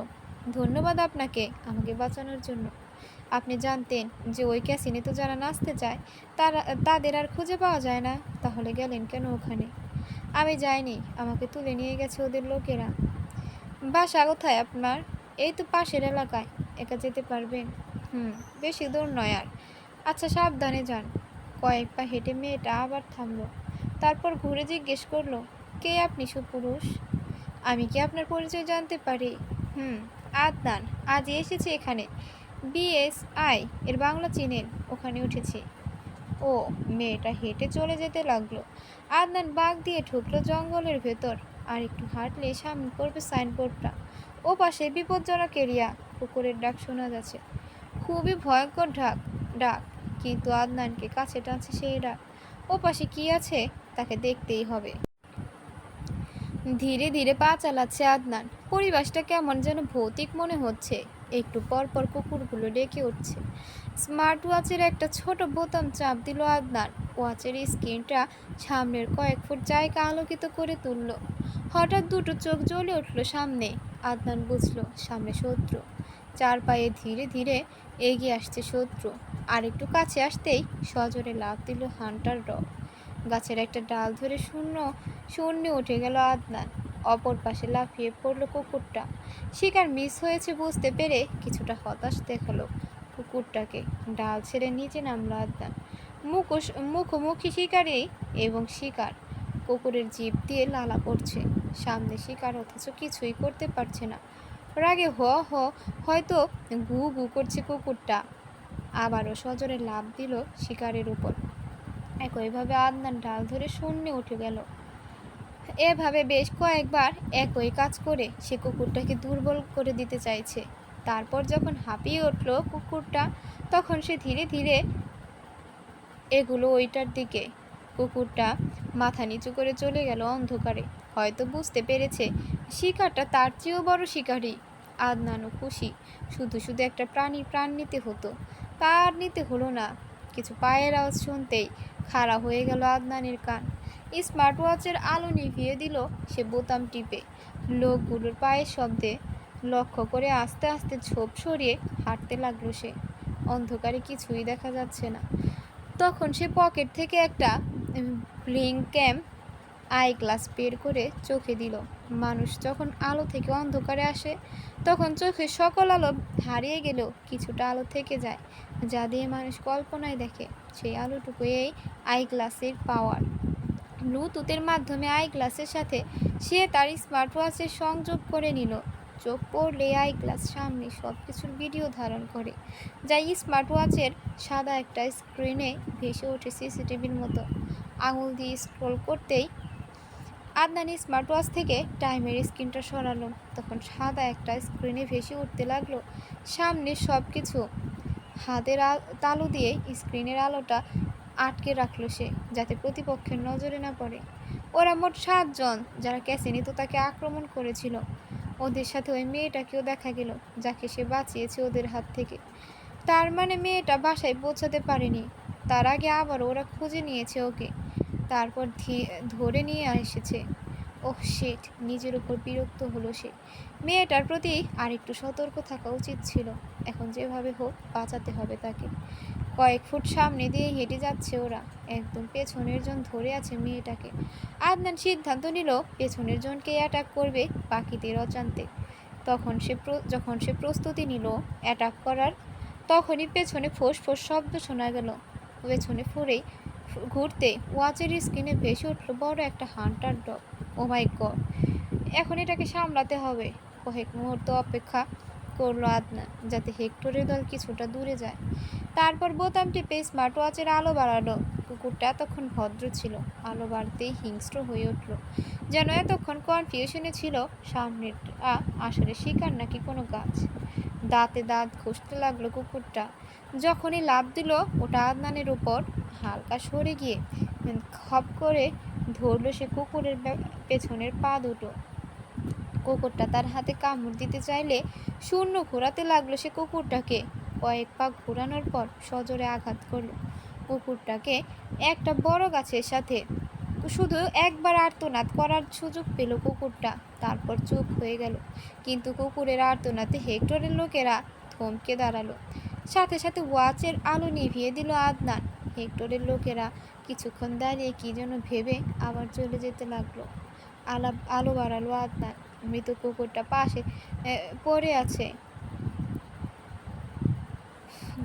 ধন্যবাদ আপনাকে আমাকে বাঁচানোর জন্য। আপনি জানতেন যে ওই ক্যাসিনোতে যারা নাচতে চায় তাদের আর খুঁজে পাওয়া যায় না, তাহলে গেলেন কেন ওখানে? আমি যাইনি, আমাকে তুলে নিয়ে গেছে ওদের লোকেরা। বাসা কোথায় আপনার? এই তো পাশের এলাকায়। একা যেতে পারবেন? বেশি দূর নয় আর। আচ্ছা, সাবধানে যান। কয়েক পা হেঁটে মেয়েটা আবার থামলো। তারপর ঘুরে জিজ্ঞেস করলো, কে আপনি সুপুরুষ? আমি কি আপনার পরিচয় জানতে পারি? হুম, আদনান। আজই এসেছি এখানে। বিএসআই এর বাংলা চিনেন? ওখানে উঠেছি। ও। মেয়েটা হেঁটে চলে যেতে লাগলো। আদনান বাঁক দিয়ে ঢুকলো জঙ্গলের ভেতর। আর একটু হাঁটলে সামনে পড়বে সাইনবোর্ডটা। ও পাশে বিপজ্জনক এরিয়া। কুকুরের ডাক শোনা যাচ্ছে। খুবই ভয়ঙ্কর ডাক। কিন্তু আদনানকে কাছে টানছে সেই ডাক। ও পাশে কি আছে তাকে দেখতেই হবে। ধীরে ধীরে পা চালাচ্ছে আদনান। পরিবেশটা কেমন যেন ভৌতিক মনে হচ্ছে। একটু পর পর কুকুরগুলো ডেকে উঠছে। স্মার্ট ওয়াচের একটা ছোট বোতাম চাপ দিল আদনান। ওয়াচের স্ক্রিনটা সামনের কয়েক ফুট জায়গা আলোকিত করে তুলল। হঠাৎ দুটো চোখ জ্বলে উঠল সামনে। আদনান বুঝল সামনে শত্রু। চার পায়ে ধীরে ধীরে এগিয়ে আসছে শত্রু। আর একটু কাছে আসতেই সজোরে লাফ দিল হান্টার ডগ। গাছের একটা ডাল ধরে শূন্যে উঠে গেল আদনান। অপর পাশে লাফিয়ে পড়ল কুকুরটা। শিকার মিস হয়েছে বুঝতে পেরে কিছুটা হতাশ দেখালো কুকুরটাকে। ডাল ছেড়ে নিচে নামলো আদনান। মুখোমুখি শিকারি এবং শিকার। কুকুরের জিভ দিয়ে লালা পড়ছে। সামনে শিকার, অথচ কিছুই করতে পারছে না। রাগে হয়তো গু গু করছে কুকুরটা। আবারও সজোরে লাফ দিল শিকারের উপর। একইভাবে আদনান ডাল ধরে শূন্যে উঠে গেল। এভাবে বেশ কয়েকবার একই কাজ করে সে কুকুরটাকে দুর্বল করে দিতে চাইছে। তারপর যখন হাঁপিয়ে উঠল কুকুরটা, তখন সে ধীরে ধীরে এগুলো ওইটার দিকে। কুকুরটা মাথা নিচু করে চলে গেল অন্ধকারে। হয়তো বুঝতে পেরেছে শিকারটা তার চেয়েও বড় শিকারী। আদনানও খুশি। শুধু শুধু একটা প্রাণীর প্রাণ নিতে হতো, তার নিতে হলো না। কিছু পায়ের আওয়াজ শুনতেই খাড়া হয়ে গেল আদনানের কান। স্মার্ট ওয়াচের আলো নিভিয়ে দিল সে বোতাম টিপে। লোকগুলোর পায়ের শব্দে লক্ষ্য করে আস্তে আস্তে ঝোপ সরিয়ে হাঁটতে লাগলো সে। অন্ধকারে কিছুই দেখা যাচ্ছে না। তখন সে পকেট থেকে একটা ব্লিঙ্ক্যাম আই গ্লাস বের করে চোখে দিল। মানুষ যখন আলো থেকে অন্ধকারে আসে, তখন চোখের সকল আলো হারিয়ে গেলেও কিছুটা আলো থেকে যায়, যা দিয়ে মানুষ কল্পনায় দেখে। সেই আলোটুকু এই আই গ্লাসের পাওয়ার। ব্লুটুথের মাধ্যমে আই গ্লাসের সাথে সে তার স্মার্ট ওয়াচের সংযোগ করে নিল। চোখ পড়লে আই গ্লাস সামনে সব কিছুর ভিডিও ধারণ করে, যা স্মার্ট ওয়াচের সাদা একটা স্ক্রিনে ভেসে ওঠে সিসিটিভির মতো। আঙুল দিয়ে স্ক্রল করতেই আদনান স্মার্ট ওয়াচ থেকে টাইমের স্ক্রিনটা সরালো। তখন সাদা একটা স্ক্রিনে ভেসে উঠতে লাগলো সামনে সব কিছু। হাতের তালু দিয়ে স্ক্রিনের আলোটা আটকে রাখলো সে, যাতে প্রতিপক্ষের নজরে না পড়ে। ওরা মোট 7 জন, যারা ক্যাসিনিতে তাকে আক্রমণ করেছিল। ওদের সাথে ওই মেয়েটাকেও দেখা গেল, যাকে সে বাঁচিয়েছে ওদের হাত থেকে। তার মানে মেয়েটা বাসায় পৌঁছাতে পারেনি। তার আগে আবার ওরা খুঁজে নিয়েছে ওকে, তারপর ধরে নিয়ে এসেছে। Oh shit! নিজের উপর বিরক্ত হলো সে। মেয়েটার প্রতি আরেকটু সতর্ক থাকা উচিত ছিল। এখন যেভাবে হোক বাঁচাতে হবে তাকে। কয়েক ফুট সামনে দিয়ে হেঁটে যাচ্ছে ওরা। একদম পেছনের জন ধরে আছে মেয়েটাকে। আদনান সিদ্ধান্ত নিল পেছনের জনকে অ্যাটাক করবে বাকিদের অজান্তে। যখন সে প্রস্তুতি নিল অ্যাটাক করার, তখনই পেছনে ফোঁস ফোঁস শব্দ শোনা গেল। পেছনে ঘুরতে ওয়াচের স্ক্রিনে ভেসে উঠল বড় একটা হান্টার ডগ। ও মাই গড! এখন এটাকে সামলাতে হবে। কয়েক মুহূর্ত অপেক্ষা করলো আদনান, যাতে হেক্টরের দল কিছুটা দূরে যায়। তারপর বোতাম টিপে স্মার্ট ওয়াচের আলো বাড়ালো। কুকুরটা এতক্ষণ ভদ্র ছিল, আলো বাড়তেই হিংস্র হয়ে উঠল। যেন এতক্ষণ কনফিউশনে ছিল সামনেটা আসলে শিকার নাকি কোনো গাছ। দাঁতে দাঁত ঘষতে লাগলো কুকুরটা। যখনই লাফ দিল ওটা আদনানের উপর, হালকা সরে গিয়ে খপ করে ধরল সে কুকুরের পেছনের পা দুটো। কুকুরটা তার হাতে কামড় দিতে চাইলে শূন্য ঘোরাতে লাগলো সে কুকুরটাকে। কয়েক পা ঘোরানোর পর সজোরে আঘাত করলো কুকুরটাকে একটা বড় গাছের সাথে। শুধু একবার আর্তনাদ করার সুযোগ পেল কুকুরটা, তারপর চুপ হয়ে গেল। কিন্তু কুকুরের আর্তনাদে হেক্টরের লোকেরা থমকে দাঁড়ালো। সাথে সাথে ওয়াচের আলো নিভিয়ে দিল আদনান। হেক্টরের লোকেরা কিছুক্ষণ দাঁড়িয়ে কি যেন ভেবে আবার চলে যেতে লাগলো। আলো বাড়ালো আদনান। মৃত কুকুরটা পাশে পড়ে আছে,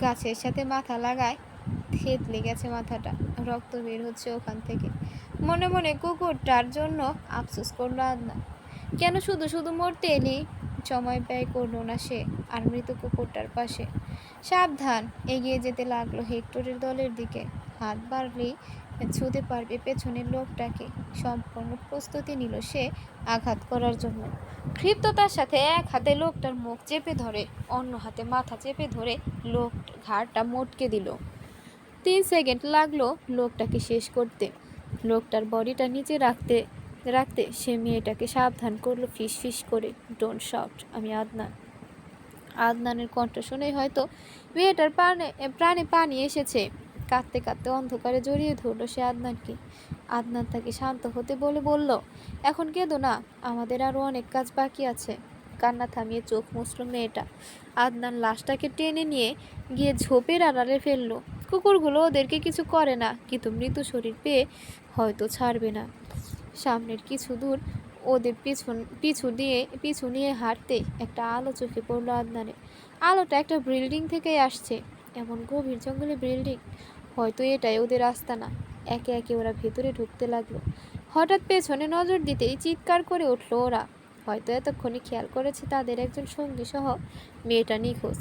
গাছের সাথে মাথা লাগায় থেতলে গেছে মাথাটা, রক্ত বের হচ্ছে ওখান থেকে। মনে মনে কুকুরটার জন্য আফসোস করলো আদনান। কেন শুধু শুধু মরতে এলি? সময় ব্যয় করলো না সে আর মৃত কুকুরটার পাশে। সাবধান এগিয়ে যেতে লাগলো হেক্টরের দলের দিকে। হাত বাড়লেই ছুঁতে পারবে পেছনের লোকটাকে। সম্পূর্ণ প্রস্তুতি নিল সে আঘাত করার জন্য। ক্ষিপ্ততার সাথে এক হাতে লোকটার মুখ চেপে ধরে, অন্য হাতে মাথা চেপে ধরে লোক ঘাড়টা মটকে দিল। 3 সেকেন্ড লাগলো লোকটাকে শেষ করতে। লোকটার বডিটা নিচে রাখতে রাখতে সে মেয়েটাকে সাবধান করলো ফিস ফিস করে, ডোন্ট শাউট, আমি আদনান। আদনানের কণ্ঠ শুনেই হয়তো মেয়েটার প্রাণে পানি এসেছে। কাঁদতে কাঁদতে অন্ধকারে জড়িয়ে ধরলো সে আদনানকে। আদনান তাকে শান্ত হতে বলে বলল, এখন কেঁদো না, আমাদের আরও অনেক কাজ বাকি আছে। কান্না থামিয়ে চোখ মুছল মেয়েটা। আদনান লাশটাকে টেনে নিয়ে গিয়ে ঝোপের আড়ালে ফেললো। কুকুরগুলো ওদেরকে কিছু করে না, কিন্তু মৃত শরীর পেয়ে হয়তো ছাড়বে না। সামনের কিছু দূর ওদের পিছু নিয়ে হাঁটতে একটা আলো চোখে পড়লো আদনানের। আলোটা একটা বিল্ডিং থেকেই আসছে। এমন গভীর জঙ্গলে বিল্ডিং, হয়তো এটাই ওদের আস্তানা। একে একে ওরা ভেতরে ঢুকতে লাগলো। হঠাৎ পেছনে নজর দিতেই চিৎকার করে উঠলো ওরা। হয়তো এতক্ষণে খেয়াল করেছে তাদের একজন সঙ্গী সহ মেয়েটা নিখোঁজ।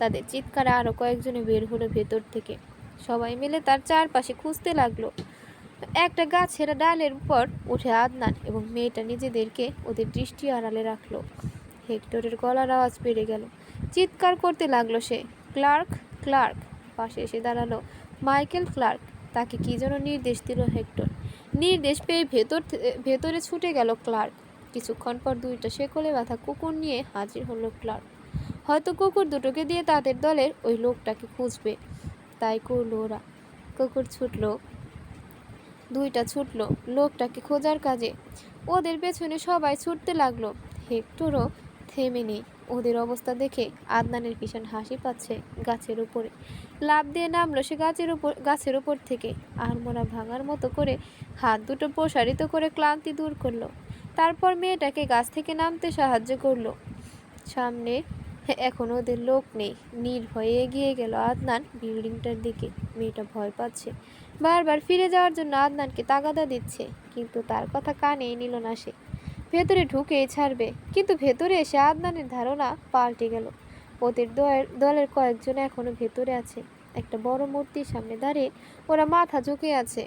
তাদের চিৎকারে আরও কয়েকজনে বের হলো ভেতর থেকে। সবাই মিলে তার চারপাশে খুঁজতে লাগলো। একটা গাছের ডালের উপর উঠে আদনান এবং মেয়েটা নিজেদেরকে ওদের দৃষ্টি আড়ালে রাখলো। হেক্টরের গলার আওয়াজ বেড়ে গেল। চিৎকার করতে লাগলো সে, ক্লার্ক, ক্লার্ক! পাশে এসে দাঁড়ালো মাইকেল ক্লার্ক। তাকে কি যেন নির্দেশ দিল হেক্টর। নির্দেশ পেয়ে ভেতরে ছুটে গেল ক্লার্ক। কিছুক্ষণ পর 2টা শেকলে বাঁধা কুকুর নিয়ে হাজির হলো ক্লার্ক। হয়তো কুকুর দুটোকে দিয়ে তাদের দলের ওই লোকটাকে খুঁজবে। তাই করলো ওরা। কুকুর ছুটলো, 2টা ছুটলো লোকটাকে খোঁজার কাজে। ওদের পেছনে সবাই ছুটতে লাগলো। হেক্টরও থেমে নেই। ওদের অবস্থা দেখে আদনানের ভীষণ হাসি পাচ্ছে। গাছের উপরে লাফ দিয়ে নামলো সে গাছের উপর থেকে। আড়মোড়া ভাঙার মতো করে হাত দুটো প্রসারিত করে ক্লান্তি দূর করলো। তারপর মেয়েটাকে গাছ থেকে নামতে সাহায্য করলো। সামনে এখন ওদের লোক নেই। নির্ভয়ে এগিয়ে গেল আদনান বিল্ডিংটার দিকে। মেয়েটা ভয় পাচ্ছে, বারবার ফিরে যাওয়ার জন্য আদনানকে তাগাদা দিচ্ছে, কিন্তু তার কথা কানেই নিল না সে। ভেতরে ঢুকেই ছাড়বে, কিন্তু ভেতরে এসে আদনানের ধারণা পাল্টে গেল। ওদের দলের কয়েকজন এখনো ভেতরে আছে। একটা বড় মূর্তির সামনে দাঁড়িয়ে ওরা মাথা ঝুঁকে আছে।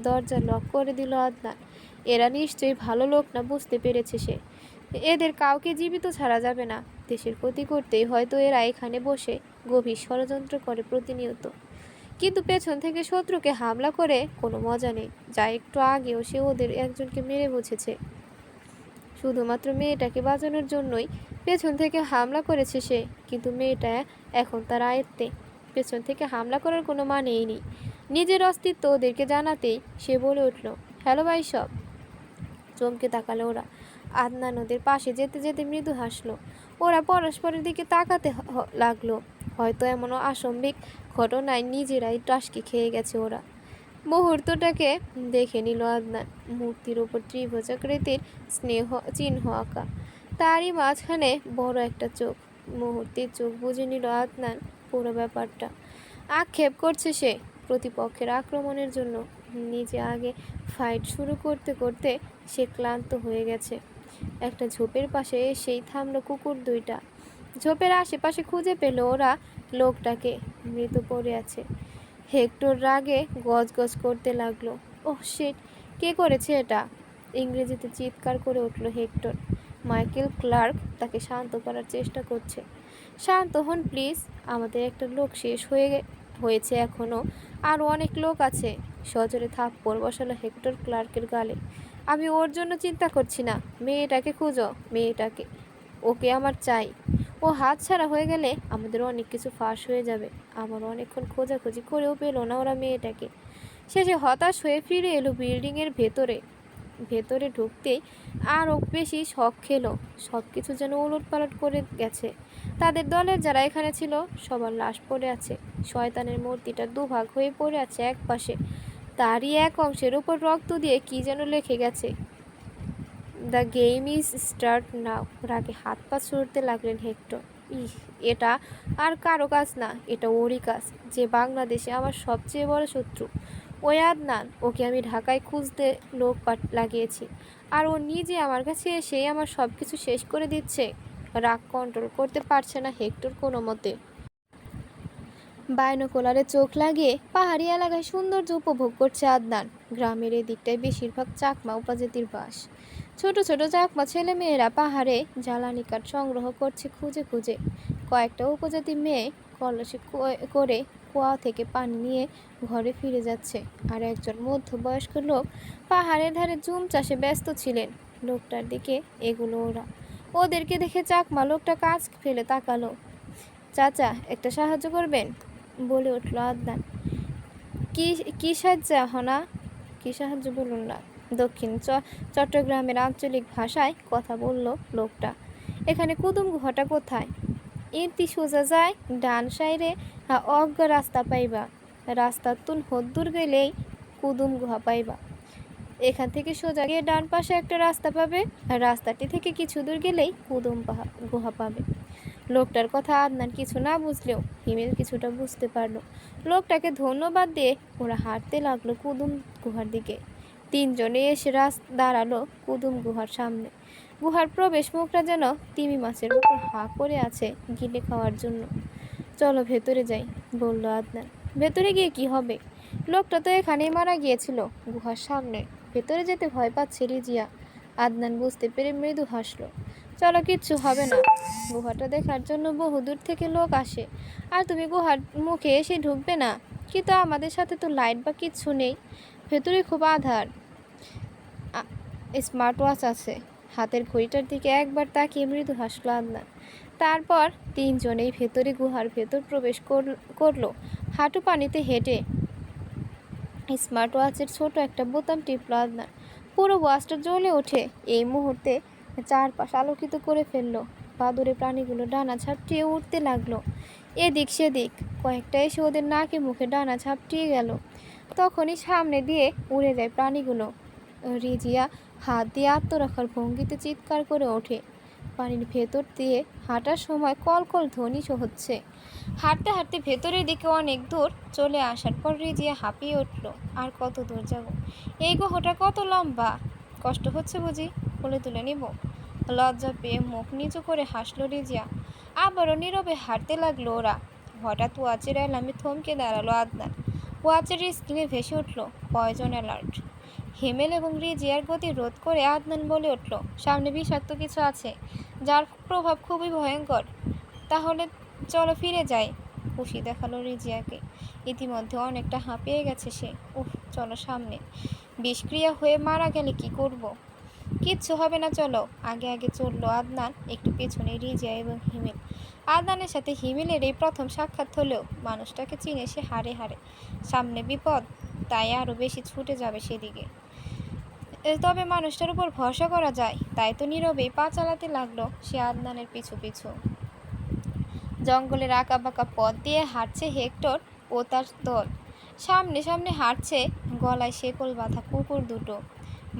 দরজা লক করে দিল আদনান। এরা নিশ্চয়ই ভালো লোক না, বুঝতে পেরেছে সে। এদের কাউকে জীবিত ছাড়া যাবে না। দেশের ক্ষতি করতেই হয়তো এরা এখানে বসে গভীর ষড়যন্ত্র করে প্রতিনিয়ত। কিন্তু পেছন থেকে শত্রুকে হামলা করে কোনো মজা নেই। যা একটু আগেও সে ওদের একজনকে মেরে বসেছে। শুধুমাত্র মেয়েটাকে বাঁচানোর জন্যই পেছন থেকে হামলা করেছে সে। কিন্তু মেয়েটা এখন তার আয়ত্তে। পেছন থেকে হামলা করার কোনো মানেই নেই। নিজের অস্তিত্ব ওদেরকে জানাতেই সে বলে উঠল, হ্যালো ভাই সব। চমকে তাকালো ওরা। আদনান ওদের পাশে যেতে যেতে মৃদু হাসলো। ওরা পরস্পরের দিকে তাকাতে লাগলো। হয়তো এমনও আশম্বিক ঘটনায় নিজেরাই টাসকি খেয়ে গেছে ওরা। মুহূর্তটাকে দেখে নিল আদনান। মূর্তির ওপর ত্রিভুজাকৃতির স্নেহ চিহ্ন আঁকা, তারই মাঝখানে বড় একটা চোখ। মুহূর্তের চোখ বুঝে নিল আদনান পুরো ব্যাপারটা। আক্ষেপ করছে সে প্রতিপক্ষের আক্রমণের জন্য। নিজে আগে ফাইট শুরু করতে করতে সে ক্লান্ত হয়ে গেছে। একটা ঝোপের পাশে এসেই থামলো কুকুর 2টা। ঝোপের আশেপাশে খুঁজে পেল ওরা লোকটাকে, মৃত পড়ে আছে। হেক্টর রাগে গজগজ করতে লাগলো। ওহ শিট, কে করেছে এটা? ইংরেজিতে চিৎকার করে উঠল হেক্টর। মাইকেল ক্লার্ক তাকে শান্ত করার চেষ্টা করছে। শান্ত হন প্লিজ, আমাদের একটা লোক শেষ হয়েছে, এখনও আরও অনেক লোক আছে। সজোরে থাপ্পড় বসালো হেক্টর ক্লার্কের গালে। আমি ওর জন্য চিন্তা করছি না, মেয়েটাকে খুঁজো, মেয়েটাকে, ওকে আমার চাই। ও হাত ছাড়া হয়ে গেলে আমাদের অনেক কিছু ফাঁস হয়ে যাবে। আমার অনেকক্ষণ খোঁজাখুঁজি করেও পেল না ওরা মেয়েটাকে। শেষে হতাশ হয়ে ফিরে এলো বিল্ডিংয়ের ভেতরে ঢুকতেই আরও বেশি শক খেলো। সব কিছু যেন উলটপালট করে গেছে। তাদের দলের যারা এখানে ছিল সবার লাশ পড়ে আছে। শয়তানের মূর্তিটা দুভাগ হয়ে পড়ে আছে এক পাশে। তারই এক অংশের উপর রক্ত দিয়ে কি যেন লেখে গেছে, the game is start now. রাগে হাত পা ছুড়তে লাগলেন হেক্টর। ইহ, এটা আর কারো কাজ না, এটা ওরই কাজ, যে বাংলাদেশে আমার সবচেয়ে বড় শত্রু। ওই আদনান, ওকে আমি ঢাকায় খুঁজতে লাগিয়েছি, আর ও নিজে আমার কাছে এসেই আমার সব কিছু শেষ করে দিচ্ছে। রাগ কন্ট্রোল করতে পারছে না হেক্টর কোনো মতে। বাইনোকুলারে চোখ লাগিয়ে পাহাড়ি এলাকায় সৌন্দর্য উপভোগ করছে আদনান। গ্রামের এই দিকটায় বেশিরভাগ চাকমা উপজাতির বাস। ছোট ছোট চাকমা ছেলে মেয়েরা পাহাড়ে জ্বালানি কাঠ সংগ্রহ করছে খুঁজে খুঁজে। কয়েকটা উপজাতি মেয়ে কলসে করে কুয়া থেকে পানি নিয়ে ঘরে ফিরে যাচ্ছে, আর একজন মধ্যবয়স্ক লোক পাহাড়ের ধারে জুম চাষে ব্যস্ত ছিলেন। লোকটার দিকে এগুলো ওরা। ওদেরকে দেখে চাকমা লোকটা কাজ ফেলে তাকালো। চাচা, একটা সাহায্য করবেন, বলে উঠল আদনান। কি কি সাহায্য হনা? কি সাহায্য বলুন না। দক্ষিণ চট্টগ্রামের আঞ্চলিক ভাষায় কথা বলল লোকটা। এখানে কুদুম গুহাটা কোথায়? ইতি সোজা যায় ডান সাইডে অজ্ঞা রাস্তা পাইবা। রাস্তার তুন হদ্দূর গেলেই কুদুম গুহা পাইবা। এখান থেকে সোজা গিয়ে ডান পাশে একটা রাস্তা পাবে, আর রাস্তাটি থেকে কিছু দূর গেলেই কুদুম গুহা পাবে। লোকটার কথা আদনান কিছু না বুঝলেও হিমেল কিছুটা বুঝতে পারল। লোকটাকে ধন্যবাদ দিয়ে ওরা হাঁটতে লাগলো কুদুম গুহার দিকে। তিনজনে এসে দাঁড়ালো কুদুম গুহার সামনে। গুহার প্রবেশ মুখটা যেন তিমি মাছের মতো হাঁ করে আছে গিলে খাওয়ার জন্য। চলো ভেতরে যাই, বলল আদনান। ভেতরে গিয়ে কি হবে? লোকটা তো এখানেই মারা গিয়েছিল, গুহার সামনে। ভেতরে যেতে ভয় পাচ্ছে রিজিয়া। আদনান বুঝতে পেরে মৃদু হাসলো। চলো, কিচ্ছু হবে না। গুহাটা দেখার জন্য বহুদূর থেকে লোক আসে, আর তুমি গুহার মুখে এসে ঢুকবে না? কিন্তু আমাদের সাথে তো লাইট বা কিচ্ছু নেই, ভেতরে খুব আঁধার। স্মার্ট ওয়াচ আছে। হাতের ঘড়িটার দিকে একবার তাকিয়ে মৃদু হাসল আদনান। তারপর তিনজনেই গুহার ভেতর প্রবেশ করলো হাঁটু পানিতে হেঁটে। স্মার্ট ওয়াচের ছোট একটা বোতাম টিপল আদনান। পুরো ওয়াচটা জ্বলে ওঠে। এই মুহূর্তে চারপাশ আলোকিত করে ফেললো। বাদুড়ে প্রাণীগুলো ডানা ঝাপটিয়ে উঠতে লাগলো এদিক সেদিক। কয়েকটা এসে ওদের নাকে মুখে ডানা ঝাপটিয়ে গেল। তখনই সামনে দিয়ে উড়ে যায় প্রাণীগুলো। রিজিয়া হাত দিয়ে আত্মরক্ষার ভঙ্গিতে চিৎকার করে ওঠে। পানির ভেতর দিয়ে হাঁটার সময় কলকল ধ্বনি হচ্ছে। হাঁটতে হাঁটতে ভেতরের দিকে অনেক দূর চলে আসার পর রিজিয়া হাঁপিয়ে উঠল। আর কত দূর যাব? এই গুহাটা কত লম্বা! কষ্ট হচ্ছে বুঝি? কোলে তুলে নিব? লজ্জা পেয়ে মুখ নিচু করে হাসলো রিজিয়া। আবারও নীরবে হাঁটতে লাগলো ওরা। হঠাৎ ওয়াচের অ্যালার্মে থমকে দাঁড়ালো আদনান। ওয়াচের স্ক্রিনে ভেসে উঠল পয়জন অ্যালার্ট। হিমেল এবং রিজিয়ার গতি রোধ করে আদনান বলে উঠল, সামনে বিষাক্ত কিছু আছে, যার প্রভাব খুবই ভয়ঙ্কর। তাহলে চলো ফিরে যাই। খুশি দেখালো রিজিয়াকে। ইতিমধ্যে অনেকটা হাঁপিয়ে গেছে সে। উফ, চলো সামনে। বিষক্রিয়া হয়ে মারা গেলে কি করব? কিচ্ছু হবে না, চলো। আগে আগে চললো আদনান, একটু পেছনে রিজিয়া এবং হিমেল। আদনানের সাথে হিমেলের এই প্রথম সাক্ষাৎ হলেও মানুষটাকে চিনে সে হাড়ে হাড়ে। সামনে বিপদ, তাই আরও বেশি ছুটে যাবে সেদিকে। তবে মানুষটার উপর ভরসা করা যায়, তাই তো নীরবেই পা চালাতে লাগলো সে আদনানের পিছু পিছু। জঙ্গলের আঁকাবাঁকা পথ দিয়ে হাঁটছে হেক্টর ও তার দল। সামনে সামনে হাঁটছে গলায় শেকল বাঁধা কুকুর দুটো।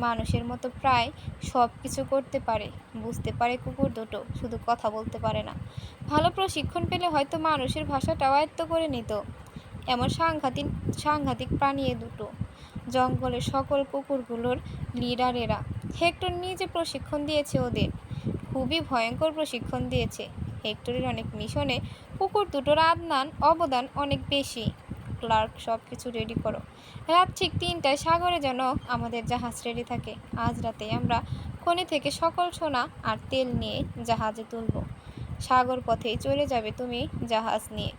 মানুষের মতো প্রায় সব কিছু করতে পারে, বুঝতে পারে কুকুর দুটো, শুধু কথা বলতে পারে না। ভালো প্রশিক্ষণ পেলে হয়তো মানুষের ভাষাটাও আয়ত্ত করে নিত। এমন সাংঘাতিক সাংঘাতিক প্রাণী এ দুটো। জঙ্গলের সকল কুকুরগুলোর লিডার এরা। হেক্টর নিজে প্রশিক্ষণ দিয়েছে ওদের, খুবই ভয়ঙ্কর প্রশিক্ষণ দিয়েছে। হেক্টরের অনেক মিশনে কুকুর দুটোর অবদান অনেক বেশি। ক্লার্ক, সব কিছু রেডি করো। রাত ঠিক 3টায় সাগরে যেন আমাদের জাহাজ রেডি থাকে। আজ রাতেই আমরা খনি থেকে সকল সোনা আর তেল নিয়ে জাহাজে তুলব। সাগর পথেই চলে যাবে তুমি জাহাজ নিয়ে।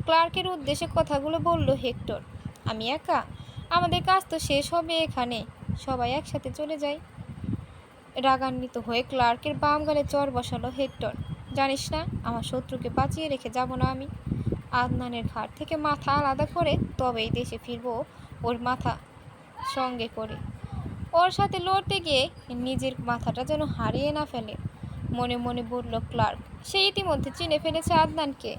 ক্লার্কের উদ্দেশ্যে কথাগুলো বলল হেক্টর। আমি একা? আমাদের কাজ তো শেষ হবে এখানে, সবাই একসাথে চলে যাই। রাগান্বিত হয়ে ক্লার্কের বাম গালে চর বসালো হেক্টর। জানিস না, আমার শত্রুকে বাঁচিয়ে রেখে যাব না আমি। আদনানের ঘাট থেকে মাথা আলাদা করে তবেই দেশে ফিরবো ওর মাথা সঙ্গে করে। ওর সাথে লড়তে গিয়ে নিজের মাথাটা যেন হারিয়ে না ফেলে। মনে মনে বলল ক্লার্ক। সে ইতিমধ্যে চিনে ফেলেছে আদনানকে।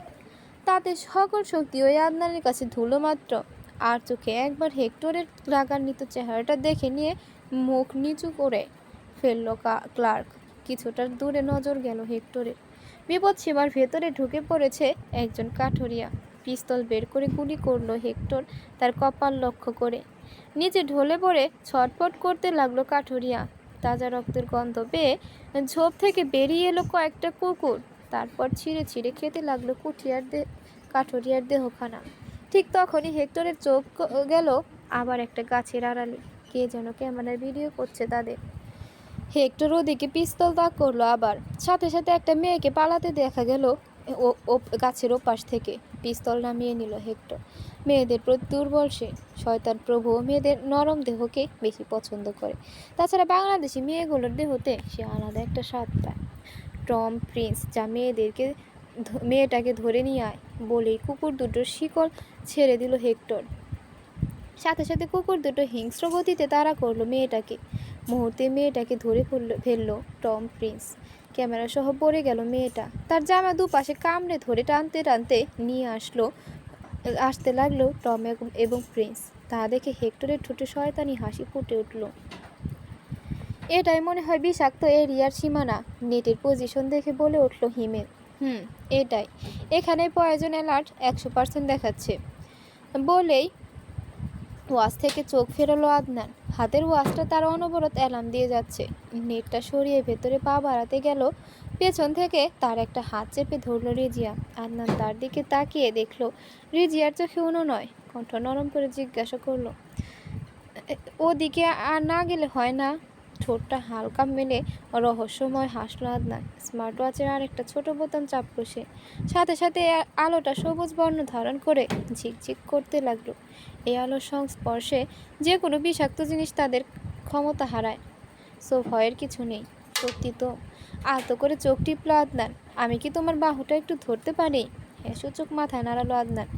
তাদের সকল শক্তি ওই আদনানের কাছে ধুলো মাত্র। আর চোখে একবার হেক্টরের রাগান্বিত চেহারাটা দেখে নিয়ে মুখ নিচু করে ফেলল ক্লার্ক। কিছুটা দূরে নজর গেল হেক্টরের। বিপদসীমার ভেতরে ঢুকে পড়েছে একজন কাঠুরিয়া। পিস্তল বের করে গুলি করলো হেক্টর তার কপাল লক্ষ্য করে। নিচে ঢলে পড়ে ছটফট করতে লাগলো কাঠুরিয়া। তাজা রক্তের গন্ধ পেয়ে ঝোপ থেকে বেরিয়ে এলো কয়েকটা কুকুর। তারপর ছিঁড়ে ছিঁড়ে খেতে লাগলো কাঠুরিয়ার দেহখানা। ঠিক তখনই হেক্টরের চোখ গেল আবার একটা গাছের আড়ালে। কে যেন ক্যামেরায় ভিডিও করছে তাদের। হেক্টর ওদিকে পিস্তল তাক করলো আবার। সাথে সাথে একটা মেয়েকে পালাতে দেখা গেল ও গাছের ওপাশ থেকে। পিস্তল নামিয়ে নিল হেক্টর। মেয়েদের প্রতি দুর্বল সে। শয়তান প্রভু মেয়েদের নরম দেহকে বেশি পছন্দ করে। তাছাড়া বাংলাদেশি মেয়েগুলোর দেহতে সে আলাদা একটা স্বাদ পায়। টম প্রিন্স যা মেয়েটাকে ধরে নিয়ে আয় বলেই কুকুর দুটোর শিকল ছেড়ে দিল হেক্টর। সাথে সাথে কুকুর দুটো হিংস্র গতিতে তাড়া করলো মেয়েটাকে। মুহূর্তে মেয়েটাকে ধরে ফেললো টম প্রিন্স। ক্যামেরা সহ পড়ে গেল মেয়েটা। তার জামা দুপাশে কামড়ে ধরে টানতে টানতে নিয়ে আসতে লাগলো টম এবং প্রিন্স। তা দেখে হেক্টরের ঠোঁটে শয়তানি হাসি ফুটে উঠল। এটাই মনে হয় বিষাক্ত এরিয়ার সীমানা। নেটের পজিশন দেখে বলে উঠল হিমেল। এটাই। এখানে পয়জন অ্যালার্ট 100% দেখাচ্ছে বলেই ওয়াচ থেকে চোখ ফেরালো আদনান। হাতের ওয়াচটা তার অনবরত অ্যালার্ম দিয়ে যাচ্ছে। নেটটা সরিয়ে ভেতরে পা বাড়াতে গেল। পেছন থেকে তার একটা হাত চেপে ধরল রিজিয়া। আদনান তার দিকে তাকিয়ে দেখল রিজিয়ার চোখে অনুনয়। কণ্ঠ নরম করে জিজ্ঞাসা করলো, ওদিকে আর না গেলে হয় না? ঠোঁটটা হালকা মেলে রহস্যময় হাসলো আদনান। স্মার্ট ওয়াচের আরেকটা ছোট বোতাম চাপলো সে। সাথে সাথে আলোটা সবুজ বর্ণ ধারণ করে ঝিকঝিক করতে লাগলো। এই আলোর সংস্পর্শে যে কোনো বিষাক্ত জিনিস তাদের ক্ষমতা হারায়। সো ভয়ের কিছু নেই। সত্যি তো? আলতো করে চোখ টিপলো আদনান। আমি কি তোমার বাহুটা একটু ধরতে পারি? হ্যাঁ সূচক মাথায় নাড়ালো আদনান।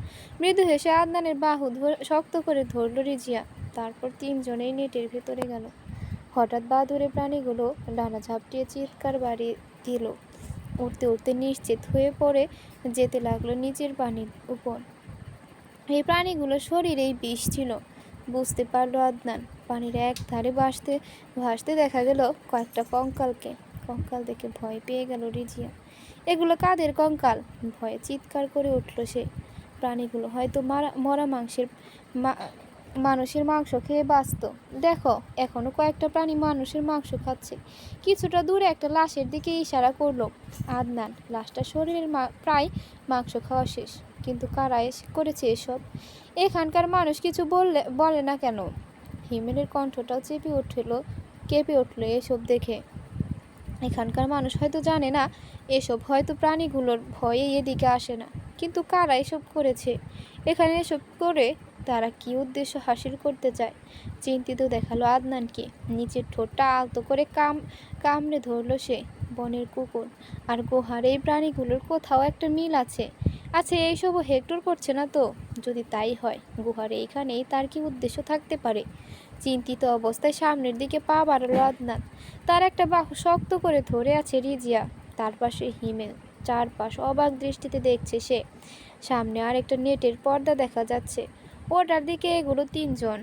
মৃদু হেসে আদনানের বাহু শক্ত করে ধরল রিজিয়া। তারপর তিনজনেই নেটের ভেতরে গেল। হঠাৎ বাদুড়ে প্রাণীগুলো ডানা ঝাপটিয়ে চিৎকার বাড়িয়ে দিল। উঠতে উঠতে নিশ্চিত হয়ে পড়ে যেতে লাগলো নিচের পানির উপর। এই প্রাণীগুলোর শরীরেই বিষ ছিল বুঝতে পারলো আদনান। পানির এক ধারে ভাসতে দেখা গেল কয়েকটা কঙ্কালকে। কঙ্কাল দেখে ভয় পেয়ে গেল রিজিয়া। এগুলো কাদের কঙ্কাল? ভয়ে চিৎকার করে উঠল সে। প্রাণীগুলো হয়তো মরা মানুষের মাংস খেয়ে বাঁচত। দেখো এখনো কয়েকটা প্রাণী মানুষের মাংস খাচ্ছে। কিছুটা দূরে একটা লাশের দিকে ইশারা করলো আদনান। লাশটা শরীরের প্রায় মাংস খাওয়া শেষ। কিন্তু কারা করেছে এসব? এখানকার মানুষ কিছু বলে না কেন? হিমেলের কণ্ঠটাও কেঁপে উঠল এসব দেখে। এখানকার মানুষ হয়তো জানে না এসব, হয়তো প্রাণীগুলোর ভয়ে এদিকে আসে না। কিন্তু কারা এসব করেছে? এখানে এসব করে তারা কি উদ্দেশ্য হাসিল করতে চায়? চিন্তিত দেখালো আদনানকে। নিচের ঠোঁটটা আলতো করে কামড়ে ধরলো সে। বনের কুকুর আর গুহার এই প্রাণীগুলোর কোথাও একটা মিল আছে। আচ্ছা এইসবও হেক্টর করছে না তো? যদি তাই হয় গুহার এইখানেই তার কি উদ্দেশ্য থাকতে পারে? চিন্তিত অবস্থায় সামনের দিকে পা বাড়ালো আদনান। তার একটা বাহু শক্ত করে ধরে আছে রিজিয়া। তার পাশে হিমেল। চারপাশ অবাক দৃষ্টিতে দেখছে সে। সামনে আর একটা নেটের পর্দা দেখা যাচ্ছে। ওটার দিকে এগুলো তিনজন।